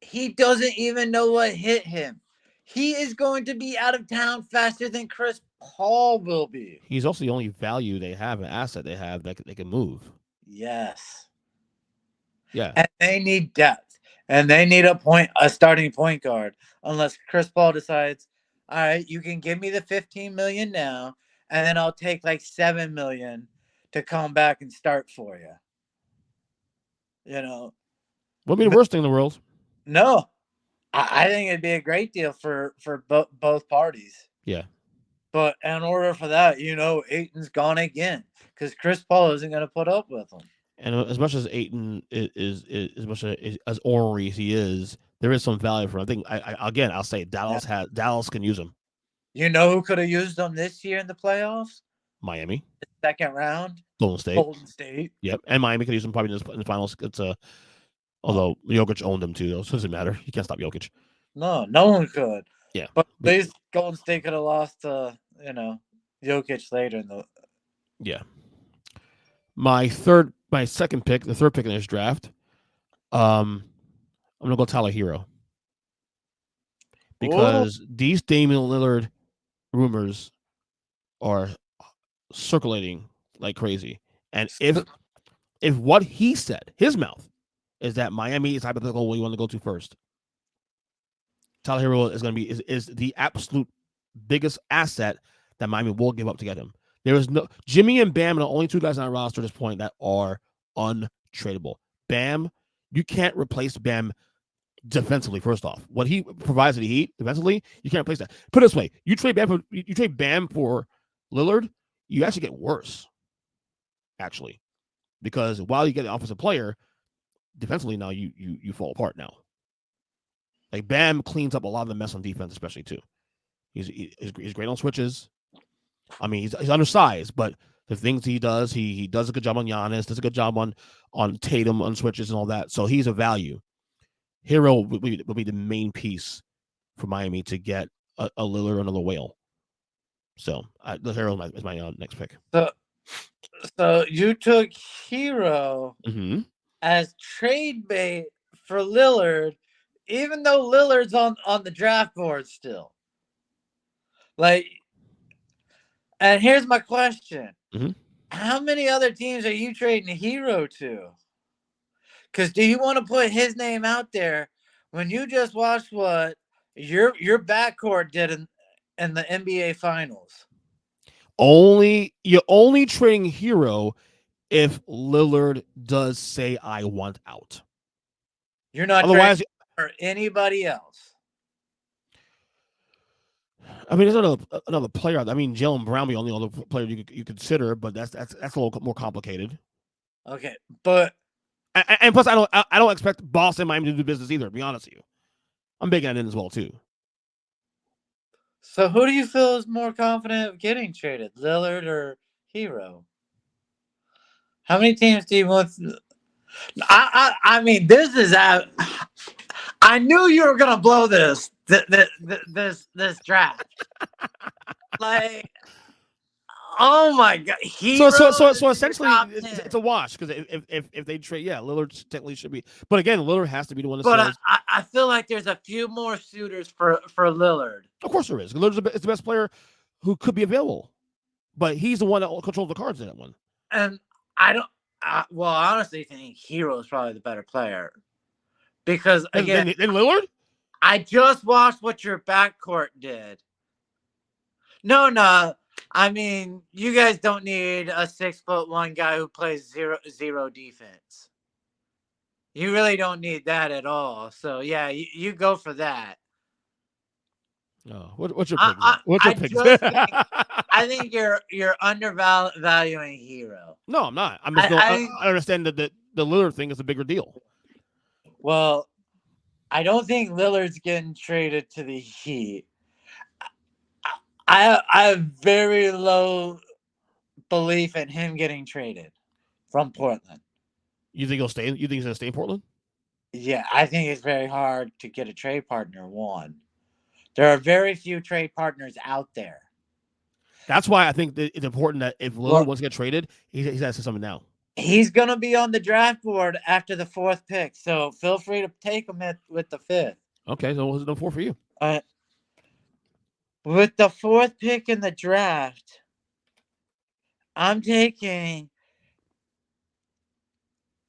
he doesn't even know what hit him. He is going to be out of town faster than Chris Paul will be. He's also the only value they have, an asset they have that they can move. Yes. Yeah. And they need depth. And they need a starting point guard. Unless Chris Paul decides, all right, you can give me the $15 million now, and then I'll take like $7 million to come back and start for you. You know. Wouldn't be the worst thing in the world. No. I think it'd be a great deal for both parties. Yeah. But in order for that, Ayton's gone again because Chris Paul isn't going to put up with him. And as much as Ayton is as much as ornery as he is, there is some value for him. I think I'll say Dallas can use him. You know who could have used him this year in the playoffs? Miami. The second round. Golden State. Yep. And Miami could use him probably in the finals. Although Jokic owned him too, though, so it doesn't matter. You can't stop Jokic. No one could. Yeah. But at least Golden State could have lost to, Jokic later in the. Yeah. My second pick, the third pick in this draft, I'm gonna go Tyler Hero. Because these Damian Lillard rumors are circulating like crazy. And if what he said, his mouth, is that Miami is hypothetical where you want to go to first, Tyler Hero is going to be is the absolute biggest asset that Miami will give up to get him. There is no Jimmy and Bam are the only 2 guys on our roster at this point that are untradeable. Bam, you can't replace Bam defensively. First off, what he provides to the Heat defensively, you can't replace that. Put it this way: you trade Bam for Lillard, you actually get worse. Actually, because while you get an offensive player, defensively now you fall apart now. Like Bam cleans up a lot of the mess on defense, especially too. He's great on switches. I mean, he's undersized, but the things he does a good job on Giannis, does a good job on Tatum on switches and all that. So he's a value. Hero will be the main piece for Miami to get a Lillard or another whale. So the Hero is my next pick. So you took Hero as trade bait for Lillard, even though Lillard's on the draft board still. And here's my question. How many other teams are you trading Hero to? Because do you want to put his name out there when you just watched what your backcourt did in the NBA Finals? You're only trading Hero if Lillard does say I want out. You're not trading for anybody else. I mean, there's another player. I mean, Jaylen Brown be the only other player you consider, but that's a little more complicated. Okay, but and plus, I don't expect Boston, Miami to do business either. To be honest with you, I'm big on it as well too. So, who do you feel is more confident of getting traded, Lillard or Hero? How many teams do you want? I mean, this is out. I knew you were gonna blow this draft. Like, oh my god! So essentially, it's a wash because if they trade, Lillard technically should be. But again, Lillard has to be the one that says. I feel like there's a few more suitors for Lillard. Of course there is. Lillard is the best player who could be available, but he's the one that controls the cards in that one. And I honestly think Hero is probably the better player because again, than Lillard. I just watched what your backcourt did. No. I mean, you guys don't need a 6'1" guy who plays zero defense. You really don't need that at all. So yeah, you go for that. Oh, what's your pick? What's your pick? I think you're undervaluing Hero. No, I'm not. I understand the the Lillard thing is a bigger deal. Well, I don't think Lillard's getting traded to the Heat. I have very low belief in him getting traded from Portland. You think he'll stay? You think he's gonna stay in Portland? Yeah, I think it's very hard to get a trade partner. One, there are very few trade partners out there. That's why I think that it's important that if Lillard wants to get traded, he's got to say something now. He's going to be on the draft board after the 4th pick, so feel free to take him with the 5th. Okay, so what's the 4 for you? With the 4th pick in the draft, I'm taking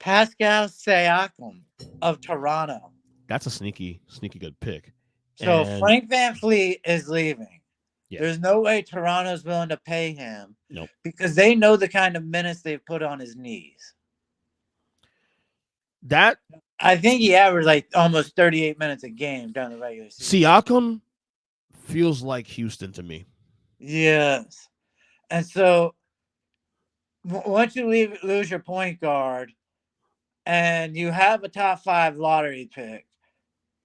Pascal Siakam of Toronto. That's a sneaky good pick. So Frank VanVleet is leaving. Yeah. There's no way Toronto's willing to pay him. Nope. Because they know the kind of minutes they've put on his knees. I think he averaged like almost 38 minutes a game during the regular season. Siakam feels like Houston to me. Yes. And so once you lose your point guard and you have a top 5 lottery pick,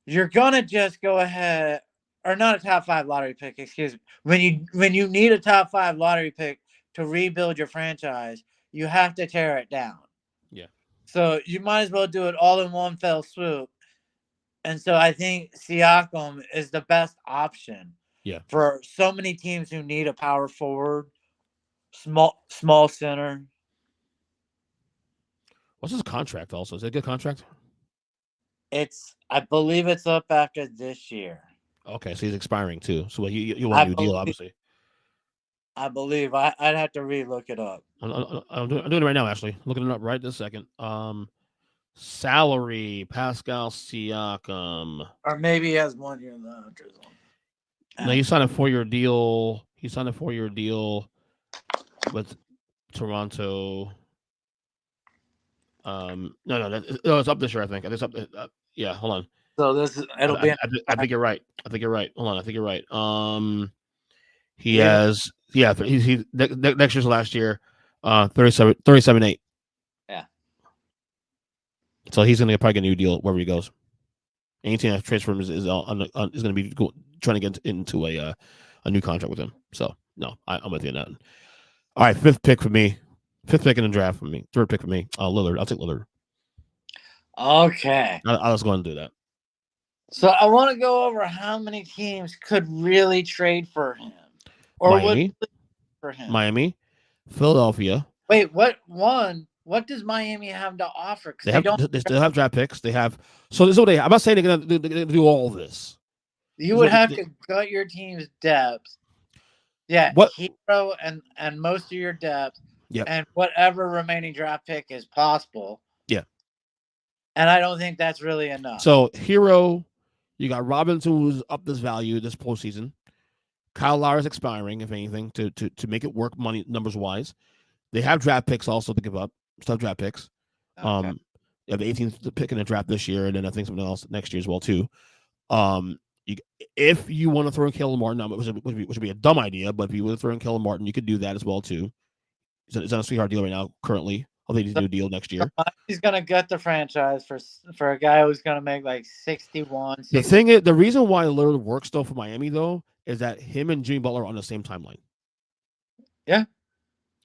you're gonna just go ahead, or not a top 5 lottery pick, excuse me. When you need a top 5 lottery pick to rebuild your franchise, you have to tear it down. Yeah. So you might as well do it all in one fell swoop. And so I think Siakam is the best option. Yeah. For so many teams who need a power forward, small center. What's his contract also? Is it a good contract? I believe it's up after this year. Okay, so he's expiring too. So you want a new deal, obviously. I believe I'd have to re-look it up. I'm doing it right now, actually. Looking it up right this second. Salary, Pascal Siakam. Or maybe he has 1 year left or something. No, he signed a 4-year deal. He signed a 4-year deal with Toronto. No, it's up this year, I think. It's up. Yeah, hold on. So it'll be. I think you're right. Hold on, I think you're right. He has. Yeah, he next year's last year. 37.8. Yeah. So he's gonna probably get a new deal wherever he goes. Any team that trades for him is going to be trying to get into a new contract with him. So no, I'm with you on that. All right, 5th pick for me. 5th pick in the draft for me. 3rd pick for me. Lillard. I'll take Lillard. Okay. I'll just go ahead and do that. So I want to go over how many teams could really trade for him, or Miami, for him. Miami, Philadelphia. Wait, what does Miami have to offer? They still have draft picks. They have. So this is what they. I'm not saying they're gonna do all this. You would have to gut your team's depth. Yeah, Hero and most of your depth. Yeah. And whatever remaining draft pick is possible. Yeah. And I don't think that's really enough. So Hero, you got Robinson, who's up this value this postseason. Kyle Lowry's expiring, if anything, to make it work money numbers wise. They have draft picks also to give up. Still draft picks. Okay. You have the 18th pick in the draft this year, and then I think something else next year as well too. If you want to throw in Caleb Martin, which would be a dumb idea, but if you would throw in Caleb Martin, you could do that as well too. He's on a sweetheart deal right now, currently. I'll think he's a new deal next year. He's gonna gut the franchise for a guy who's gonna make like 61. 60. The thing is, the reason why Lillard works though for Miami though is that him and Jimmy Butler are on the same timeline. Yeah,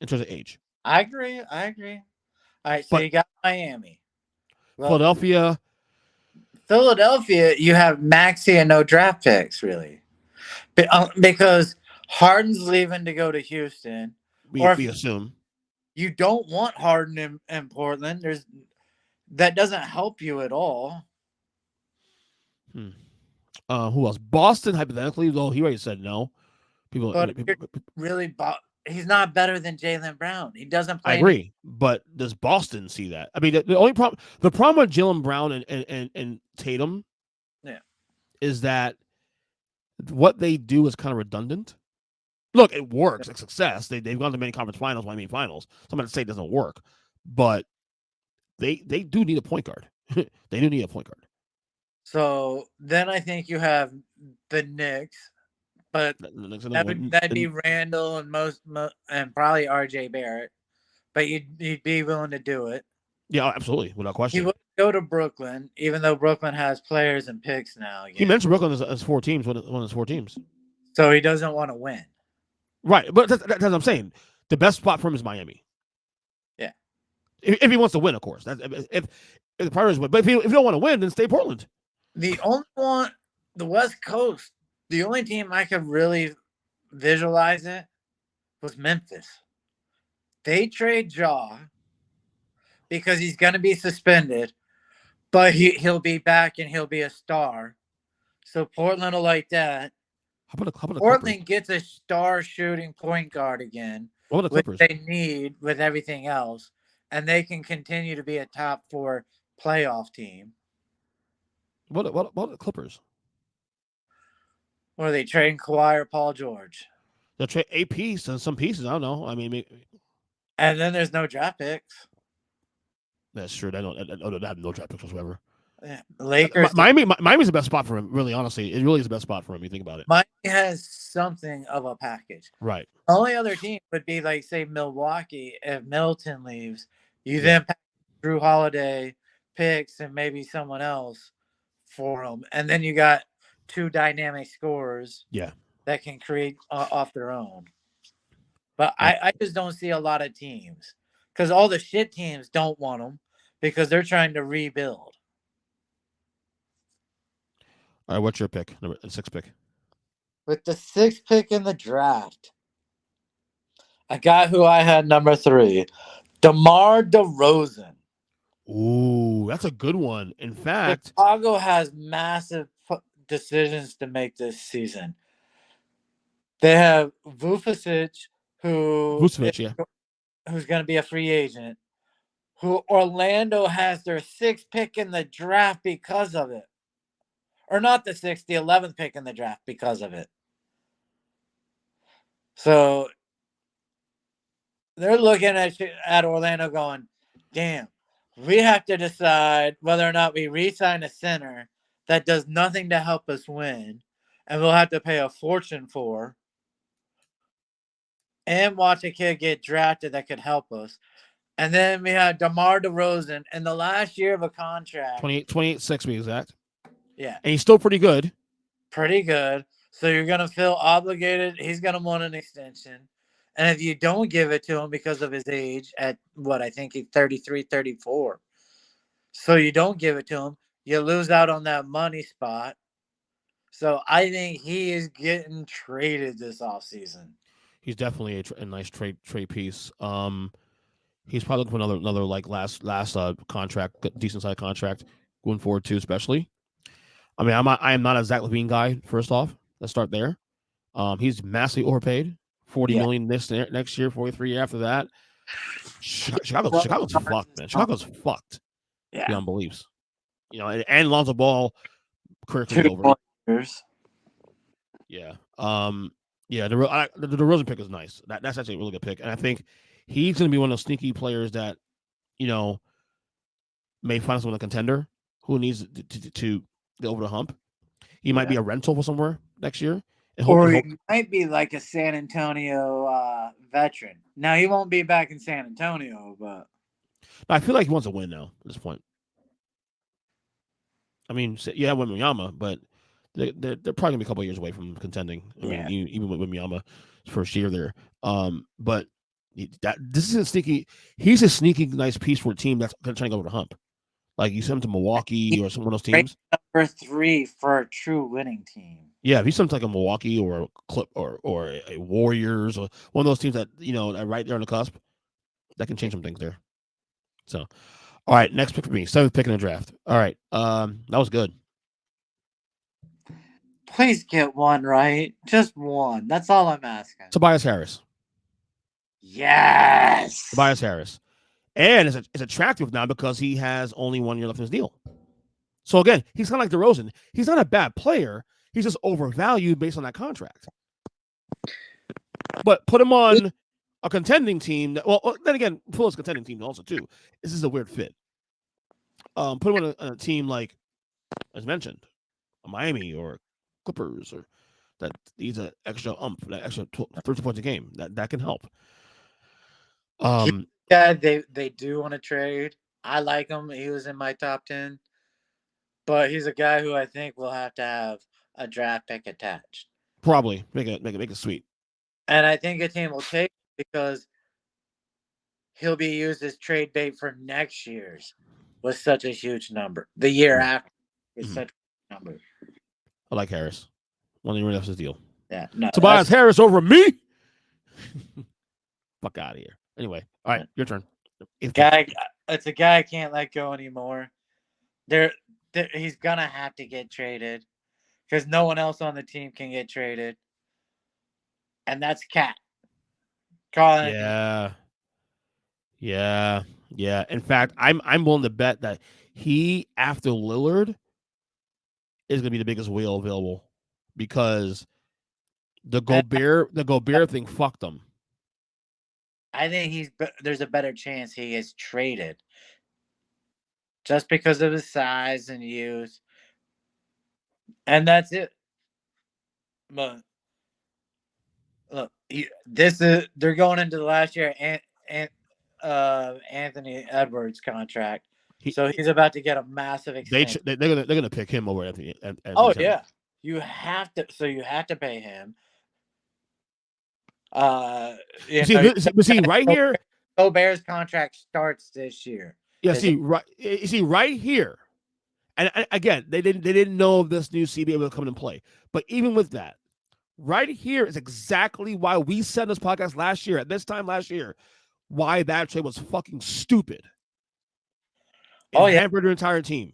in terms of age. I agree. All right, so you got Miami, Philadelphia. You have Maxey and no draft picks really, because Harden's leaving to go to Houston. We assume. You don't want Harden in Portland. That doesn't help you at all. Who else? Boston, hypothetically, though, he already said no. He's not better than Jaylen Brown. He doesn't play. I agree, but does Boston see that? I mean, the only problem with Jaylen Brown and Tatum, is that what they do is kind of redundant. Look, it works. It's success. They've gone to many conference finals, Miami finals. Somebody say it doesn't work, but they do need a point guard. They do need a point guard. So then I think you have the Knicks, but that'd be Randall and and probably RJ Barrett, but you'd be willing to do it. Yeah, absolutely, without He question. would go to Brooklyn, even though Brooklyn has players and picks now He again. mentioned Brooklyn as 4 teams, one of his 4 teams. So he doesn't want to win. Right, but that's what I'm saying. The best spot for him is Miami. Yeah. If he wants to win, of course. If the priority is win. But if you don't want to win, then stay Portland. The only one, the West Coast, the only team I could really visualize it was Memphis. They trade Jaw because he's going to be suspended, but he'll be back and he'll be a star. So Portland will like that. How about the Portland Clippers? gets a star shooting point guard again, What about the which Clippers? they need with everything else, and they can continue to be a top 4 playoff team. What about the Clippers? Or are they trading Kawhi or Paul George? They'll trade a piece and some pieces. I don't know. I mean, And then there's no draft picks. that's true. They have no draft picks whatsoever. Yeah, Lakers. Miami's the best spot for him. Really, honestly, it really is the best spot for him. You think about it. Miami has something of a package. Right. The only other team would be like, say, Milwaukee. If Middleton leaves, you then pack Drew Holiday, picks, and maybe someone else for them, and then you got 2 dynamic scorers. Yeah. That can create off their own. But I just don't see a lot of teams because all the shit teams don't want them because they're trying to rebuild. All right, what's your pick? Number 6 pick. With the 6th pick in the draft, I got who I had number 3, DeMar DeRozan. Ooh, that's a good one. In fact, Chicago has massive decisions to make this season. They have Vucevic, who's going to be a free agent, who Orlando has their 6th pick in the draft because of it. Or not the 6th, the 11th pick in the draft because of it. So they're looking at Orlando going, damn, we have to decide whether or not we re-sign a center that does nothing to help us win, and we'll have to pay a fortune for, and watch a kid get drafted that could help us. And then we had DeMar DeRozan in the last year of a contract. 28-6 to be exact. Yeah. And he's still pretty good. Pretty good. So you're going to feel obligated. He's going to want an extension. And if you don't give it to him because of his age at what, I think he's 33, 34. So you don't give it to him, you lose out on that money spot. So I think he is getting traded this offseason. He's definitely a nice trade piece. He's probably looking for another like last contract, decent sized contract going forward too, especially. I mean, I am not a Zach LaVine guy. First off, let's start there. He's massively overpaid. $40 million next year, 43 after that. Chicago's fucked, man. Chicago's fucked. Yeah. Beyond beliefs. You know, and Lonzo Ball career could be over. Yeah. Yeah, the DeRozan pick is nice. That's actually a really good pick. And I think he's going to be one of those sneaky players that, you know, may find someone a contender who needs to get over the hump. He might be a rental for somewhere next year. Or he might be like a San Antonio veteran. Now, he won't be back in San Antonio, but I feel like he wants to win now at this point. I mean, yeah, Wembanyama, but they're probably going to be a couple of years away from contending. I mean, even with Wembanyama's first year there. But this is he's a sneaky nice piece for a team that's trying to go over the hump. Like you send him to Milwaukee or some one of those teams. Number 3 for a true winning team. Yeah, if he's something like a Milwaukee or a Clip or a Warriors or one of those teams that are right there on the cusp, that can change some things there. So, all right, next pick for me, 7th pick in the draft. All right, that was good. Please get one right, just one. That's all I'm asking. Tobias Harris. Yes, Tobias Harris, and it's attractive now because he has only 1 year left in his deal. So again, he's kind of like DeRozan. He's not a bad player. He's just overvalued based on that contract. But put him on a contending team. Then again, pull his contending team also too. This is a weird fit. Put him on a team like, as mentioned, a Miami or Clippers, or that needs an extra that extra 30 points a game. That can help. Yeah, they do want to trade. I like him. He was in my top 10. But he's a guy who I think will have to have a draft pick attached. Probably make it sweet. And I think a team will take him because he'll be used as trade bait for next year's with such a huge number. The year after is such a number. I like Harris. One of the rest of the deal. Yeah, no. Tobias Harris over me. Fuck out of here. Anyway, all right, your turn. It's a guy I can't let go anymore. He's gonna have to get traded because no one else on the team can get traded, and that's Cat. Yeah. In fact, I'm willing to bet that he, after Lillard, is gonna be the biggest whale available because the Gobert thing fucked him. I think there's a better chance he gets traded just because of his size and youth, and that's it. But look, they're going into the last year Anthony Edwards contract, so he's about to get a massive extension. They're gonna pick him over Anthony. Yeah, you have to. So you have to pay him. See right here, Gobert's contract starts this year. Yeah, right here, and again, they didn't know this new CBA would come into play. But even with that, right here is exactly why we said this podcast last year, at this time last year, why that trade was fucking stupid. It hampered your entire team.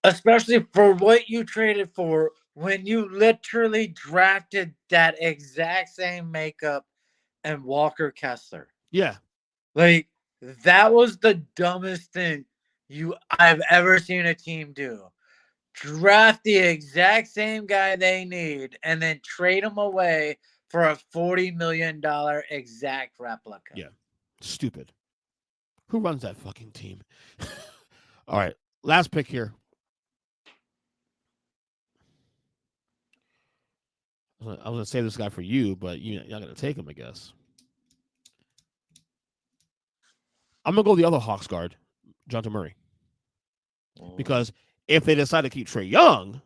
Especially for what you traded for when you literally drafted that exact same makeup and Walker Kessler. Yeah. Like, that was the dumbest thing I've ever seen a team do. Draft the exact same guy they need and then trade him away for a $40 million exact replica. Yeah. Stupid. Who runs that fucking team? All right. Last pick here. I was going to save this guy for you, but you're not going to take him, I guess. I'm going to go the other Hawks guard, Jonathan Murray. Because if they decide to keep Trae Young,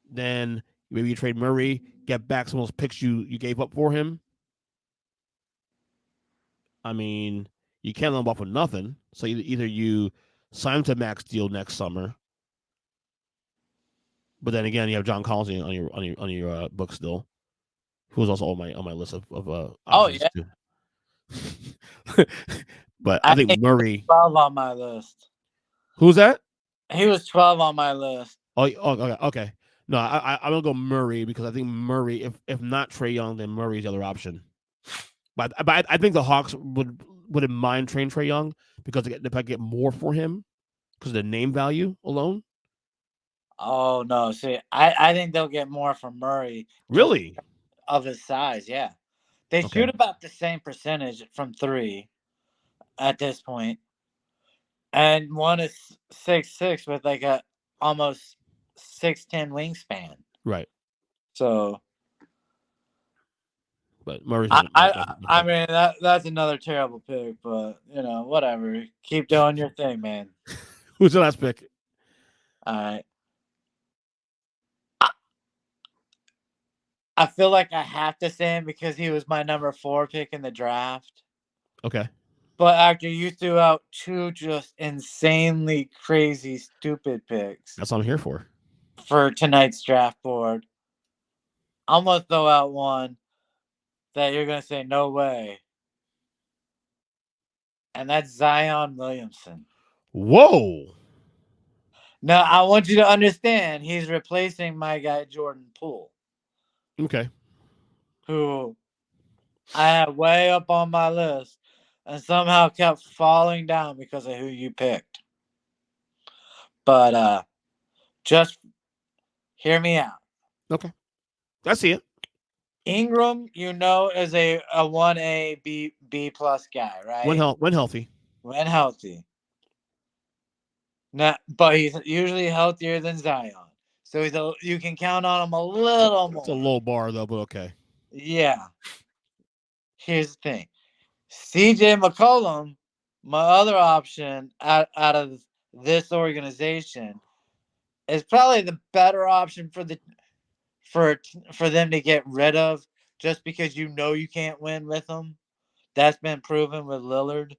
then maybe you trade Murray, get back some of those picks you gave up for him. I mean, you can't let him off with nothing. So either you sign him to max deal next summer, but then again, you have John Collins on your book still, who was also on my list of options too. But I think Murray 12 on my list. Who's that? He was 12 on my list. Oh, okay. No, I'm gonna go Murray because I think Murray, if not Trae Young, then Murray's the other option. But I think the Hawks wouldn't mind trading Trae Young because they probably get more for him because of the name value alone. Oh no! See, I think they'll get more from Murray. Really? Of his size, yeah. They shoot about the same percentage from three at this point. And one is 6'6" with like a almost 6'10" wingspan. Right. So, but Murray's. I mean that's another terrible pick, but whatever. Keep doing your thing, man. Who's the last pick? All right. I feel like I have to say him because he was my number 4 pick in the draft. Okay. But after you threw out 2 just insanely crazy, stupid picks. That's what I'm here for. For tonight's draft board. I'm going to throw out one that you're going to say, no way. And that's Zion Williamson. Whoa. Now, I want you to understand, he's replacing my guy, Jordan Poole. Okay. Who I had way up on my list and somehow kept falling down because of who you picked. But just hear me out. Okay. I see it. Ingram, is a 1A B plus guy, right? When healthy. When healthy. Now, but he's usually healthier than Zion. So you can count on him a little more. It's a low bar, though, but okay. Yeah. Here's the thing. CJ McCollum My other option out of this organization is probably the better option for them to get rid of, just because you can't win with them. That's been proven with Lillard.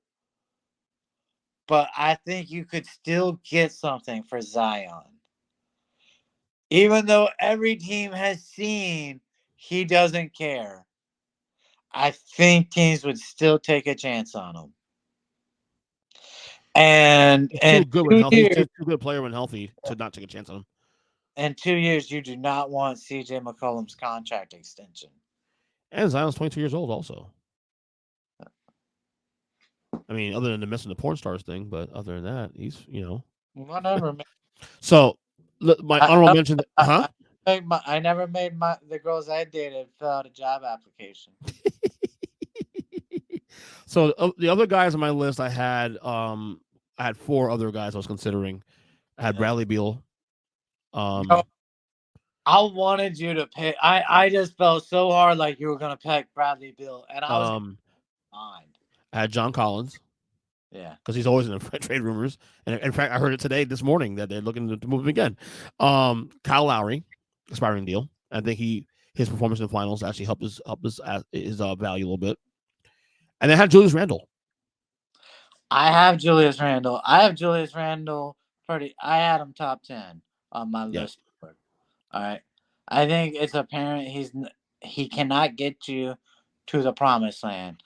But I think you could still get something for Zion. Even though every team has seen he doesn't care, I think teams would still take a chance on him. And He's too in good when two healthy. He's years, too good a player when healthy to not take a chance on him. in 2 years, you do not want CJ McCollum's contract extension. And Zion's 22 years old also. I mean, other than the missing the porn stars thing, but other than that, he's Whatever. So my I, honorable I, mention, huh? I never made the girls I dated fill out a job application. So the other guys on my list, I had four other guys I was considering. I had Yeah. Bradley Beal. No, I wanted you to pick. I just felt so hard like you were gonna pick Bradley Beal, and I was mind. I had John Collins. Yeah, because he's always in the trade rumors. And in fact, I heard it today, this morning, that they're looking to move him again. Kyle Lowry, expiring deal. I think his performance in the finals actually helped his value a little bit. And they had Julius Randle. I have Julius Randle. I had him top 10 on my list. All right. I think it's apparent he cannot get you to the promised land.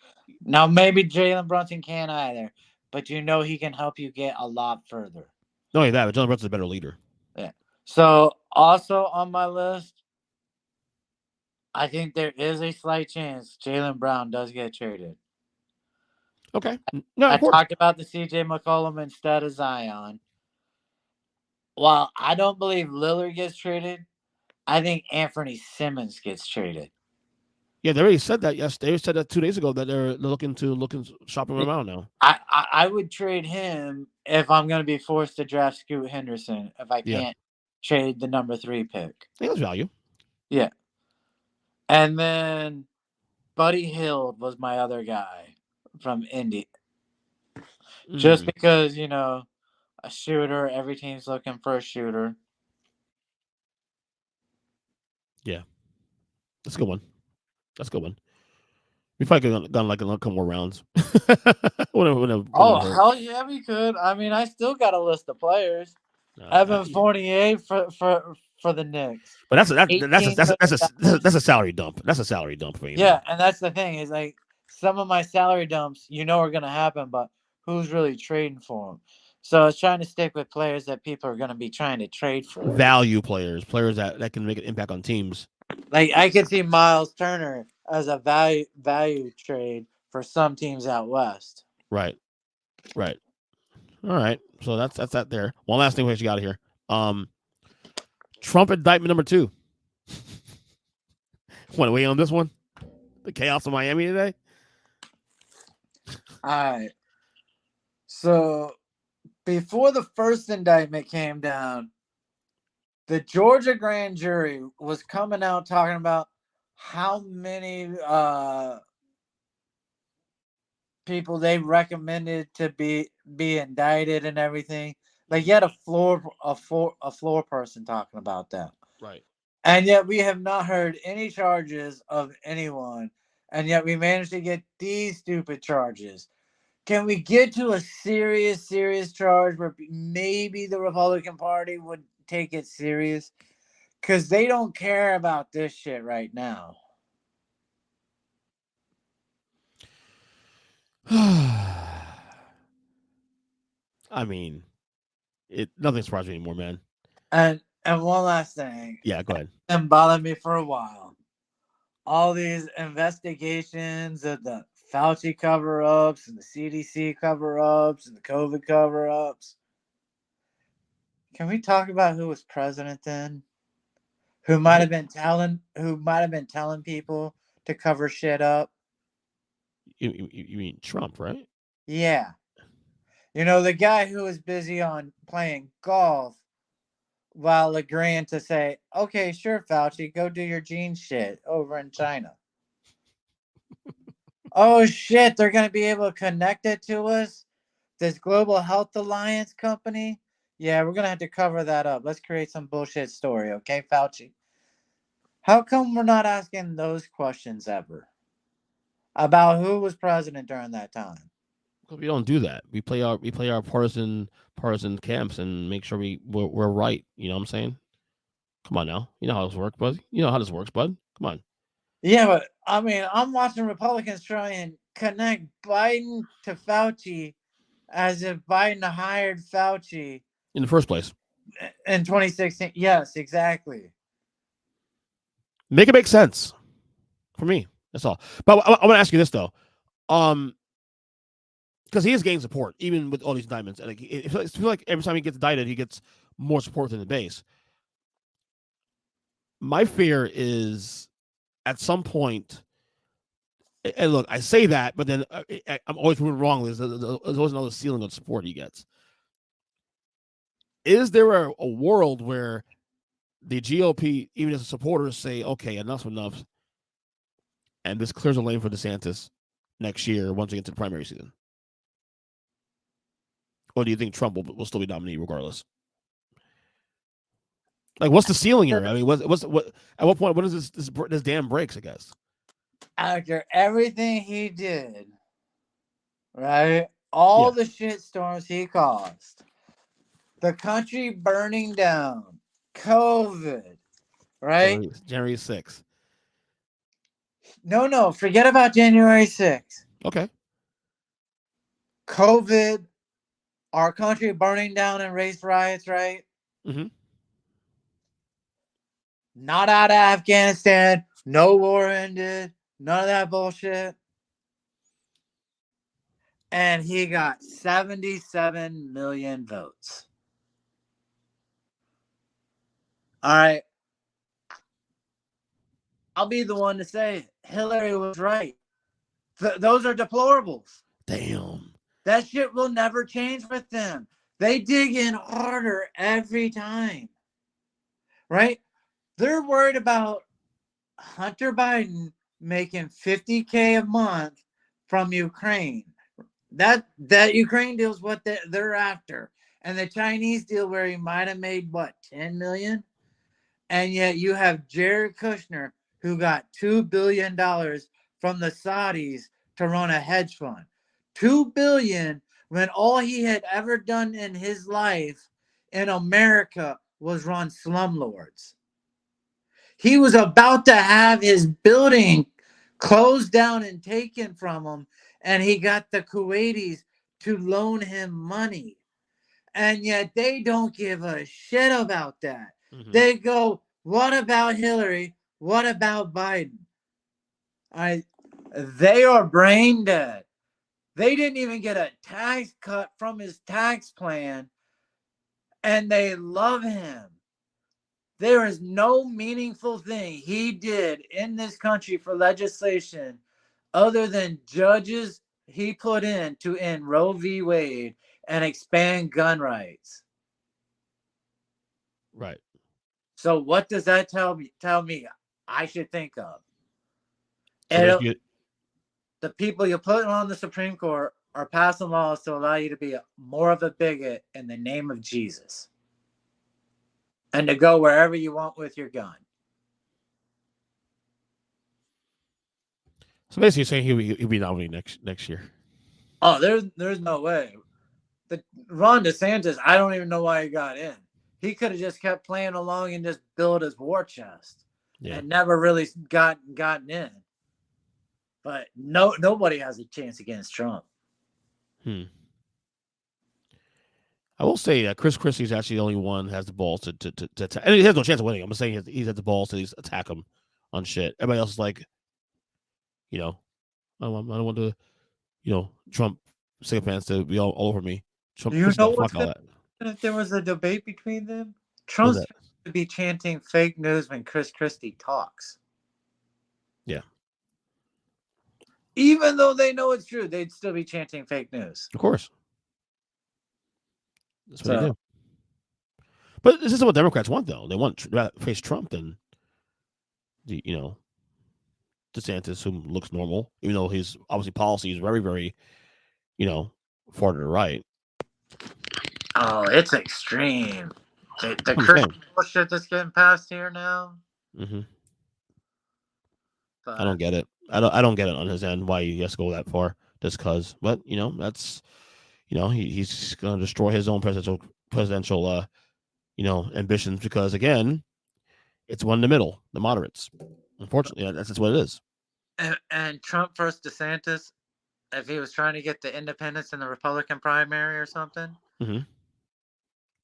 Now maybe Jalen Brunson can't either, but he can help you get a lot further. Not only that, but Jalen Brunson's a better leader. Yeah. So also on my list, I think there is a slight chance Jaylen Brown does get traded. Okay. No, I of course. talked about the CJ McCollum instead of Zion. While I don't believe Lillard gets traded, I think Anthony Simmons gets traded. Yeah, they already said that. Yes, they said that 2 days ago that they're looking shopping around now. I would trade him if I'm going to be forced to draft Scoot Henderson if I can't trade the number 3 pick. I think that's value. Yeah. And then Buddy Hield was my other guy from Indy. Just because, a shooter, every team's looking for a shooter. Yeah. That's a good one. We probably could have done like a couple more rounds. Hell yeah, we could. I mean, I still got a list of players. Evan Fournier for the Knicks. But that's a salary dump. That's a salary dump for you. Yeah, and that's the thing is like some of my salary dumps, are going to happen, but who's really trading for them? So I was trying to stick with players that people are going to be trying to trade for. Value players that can make an impact on teams. Like I could see Miles Turner as a value trade for some teams out west. Right. All right. So that's that there. One last thing we actually got here. Trump indictment number 2. Want to weigh on this one? The chaos of Miami today? All right. So before the first indictment came down, the Georgia grand jury was coming out talking about how many people they recommended to be indicted and everything. Like you had a floor person talking about that. Right. And yet we have not heard any charges of anyone. And yet we managed to get these stupid charges. Can we get to a serious charge where maybe the Republican Party would take it serious? Because they don't care about this shit right now. I mean, nothing surprises me anymore, man. And one last thing. Yeah, go ahead. And bothered me for a while. All these investigations of the Fauci cover-ups and the CDC cover-ups and the COVID cover-ups. Can we talk about who was president then? Who might have been telling people to cover shit up? You mean Trump, right? Yeah. The guy who was busy on playing golf while agreeing to say, okay, sure, Fauci, go do your gene shit over in China. Oh, shit, they're going to be able to connect it to us? this Global Health Alliance company. Yeah, we're gonna have to cover that up. Let's create some bullshit story, okay, Fauci? How come we're not asking those questions ever about who was president during that time? Because we don't do that. We play our partisan camps and make sure we're right. You know what I'm saying? Come on now. You know how this works, bud. You know how this works, bud. Come on. Yeah, but I mean, I'm watching Republicans try and connect Biden to Fauci as if Biden hired Fauci In the first place, in 2016. Yes, exactly. make it make sense for me. That's all. But I want to ask you this though, because he is gaining support even with all these indictments, and it feels like every time he gets indicted, he gets more support than the base. My fear is at some point, and look, I say that, but then I'm always proven wrong. There's always another ceiling of support he gets. Is there a world where the GOP, even as supporters, say, okay, enough's enough, and this clears a lane for DeSantis next year once we get to the primary season? Or do you think Trump will still be nominated regardless? Like, what's the ceiling here? I mean, what at what point? When does this dam breaks? I guess After everything he did, right? All the shit storms he caused, the country burning down, COVID, right? January 6th. No, forget about January 6th. Okay. COVID, our country burning down in race riots, right? Mm-hmm. Not out of Afghanistan, no war ended, none of that bullshit. And he got 77 million votes. All right. I'll be the one to say it. Hillary was right. Those are deplorables. Damn. That shit will never change with them. They dig in harder every time. Right? They're worried about Hunter Biden making $50K a month from Ukraine. That Ukraine deal is what they're after. And the Chinese deal where he might have made what, 10 million? And yet you have Jared Kushner who got $2 billion from the Saudis to run a hedge fund. $2 billion when all he had ever done in his life in America was run slumlords. He was about to have his building closed down and taken from him, and he got the Kuwaitis to loan him money. And yet they don't give a shit about that. Mm-hmm. They go, what about Hillary? What about Biden? They are brain dead. They didn't even get a tax cut from his tax plan, and they love him. There is no meaningful thing he did in this country for legislation other than judges he put in to end Roe v. Wade and expand gun rights. Right. So what does that tell me I should think of? So the people you put on the Supreme Court are passing laws to allow you to be more of a bigot in the name of Jesus. And to go wherever you want with your gun. So basically, you're saying he'll be nominated next year. Oh, there's no way. Ron DeSantis, I don't even know why he got in. He could have just kept playing along and just built his war chest, and never really gotten in. But nobody has a chance against Trump. I will say that Chris Christie's actually the only one who has the balls to attack. And he has no chance of winning. I'm saying he's had the balls to attack him on shit. Everybody else is like, I don't want to, Trump sycophants to be all over me. Trump, do you know what's good? If there was a debate between them, Trump's would be chanting fake news when Chris Christie talks. Yeah. Even though they know it's true, they'd still be chanting fake news. Of course. That's what they do. But this is what Democrats want, though. They want to face Trump than, DeSantis, who looks normal, even though his obviously policy is very, very, far to the right. Oh, it's extreme. The I'm Christian saying. bullshit that's getting passed here now. Mm-hmm. But I don't get it. I don't get it on his end why he has to go that far just because. But that's he's going to destroy his own presidential ambitions because again, it's one in the middle, the moderates. Unfortunately, that's just what it is. And Trump versus DeSantis, if he was trying to get the independents in the Republican primary or something, Mm-hmm.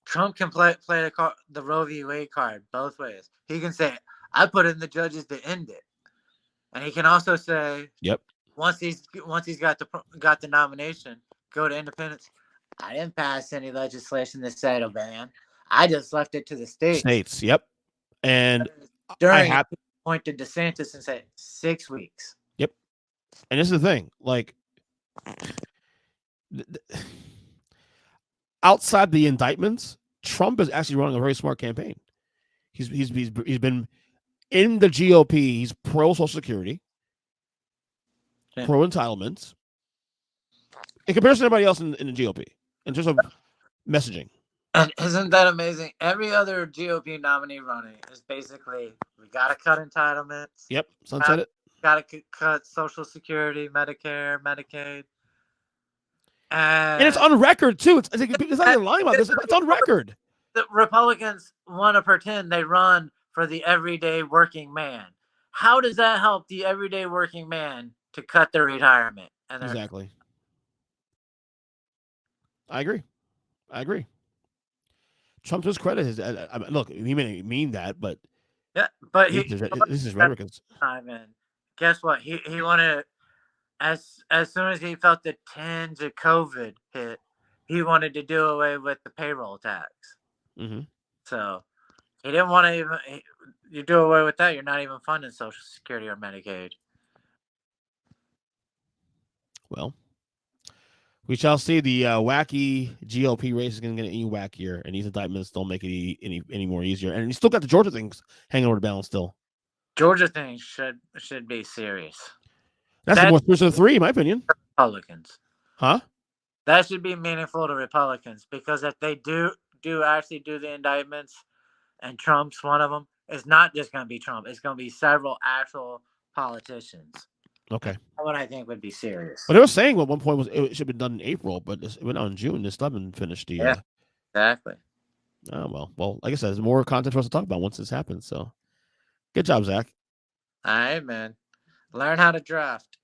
Trump can play the Roe v. Wade card both ways. He can say, "I put in the judges to end it," and he can also say, "Yep, once he's got the nomination, go to independents. I didn't pass any legislation that said a ban. I just left it to the states. Yep, and during it, he pointed DeSantis and said 6 weeks. Yep, and this is the thing, like outside the indictments, Trump is actually running a very smart campaign. He's been in the GOP. He's pro Social Security, pro entitlements, in comparison to everybody else in the GOP in terms of messaging. And isn't that amazing? Every other GOP nominee running is basically, we got to cut entitlements. Yep, sunset it. Got to cut Social Security, Medicare, Medicaid. And it's on record, too. It's not even lying about this. It's on record. The Republicans want to pretend they run for the everyday working man. How does that help the everyday working man to cut their retirement? Exactly. I agree. Trump, to his credit, look, he may mean that, but yeah, but this is rhetoric. And guess what? He wanted, as soon as he felt the tinge of COVID hit, he wanted to do away with the payroll tax. Mm-hmm. So he didn't want to even. You do away with that, you're not even funding Social Security or Medicaid. Well, we shall see. The wacky GOP race is going to get any wackier, and these indictments don't make it any more easier. And you still got the Georgia things hanging over the balance still. Georgia thing should be serious. That's the more serious of the three, in my opinion. Republicans. Huh? That should be meaningful to Republicans, because if they do actually do the indictments, and Trump's one of them, it's not just going to be Trump. It's going to be several actual politicians. Okay. That's what I think would be serious. But they were saying at one point it should have been done in April, but it went out in June. They still haven't finished the. Yeah, exactly. Oh, well, like I said, there's more content for us to talk about once this happens. So, good job, Zach. All right, man. Learn how to draft.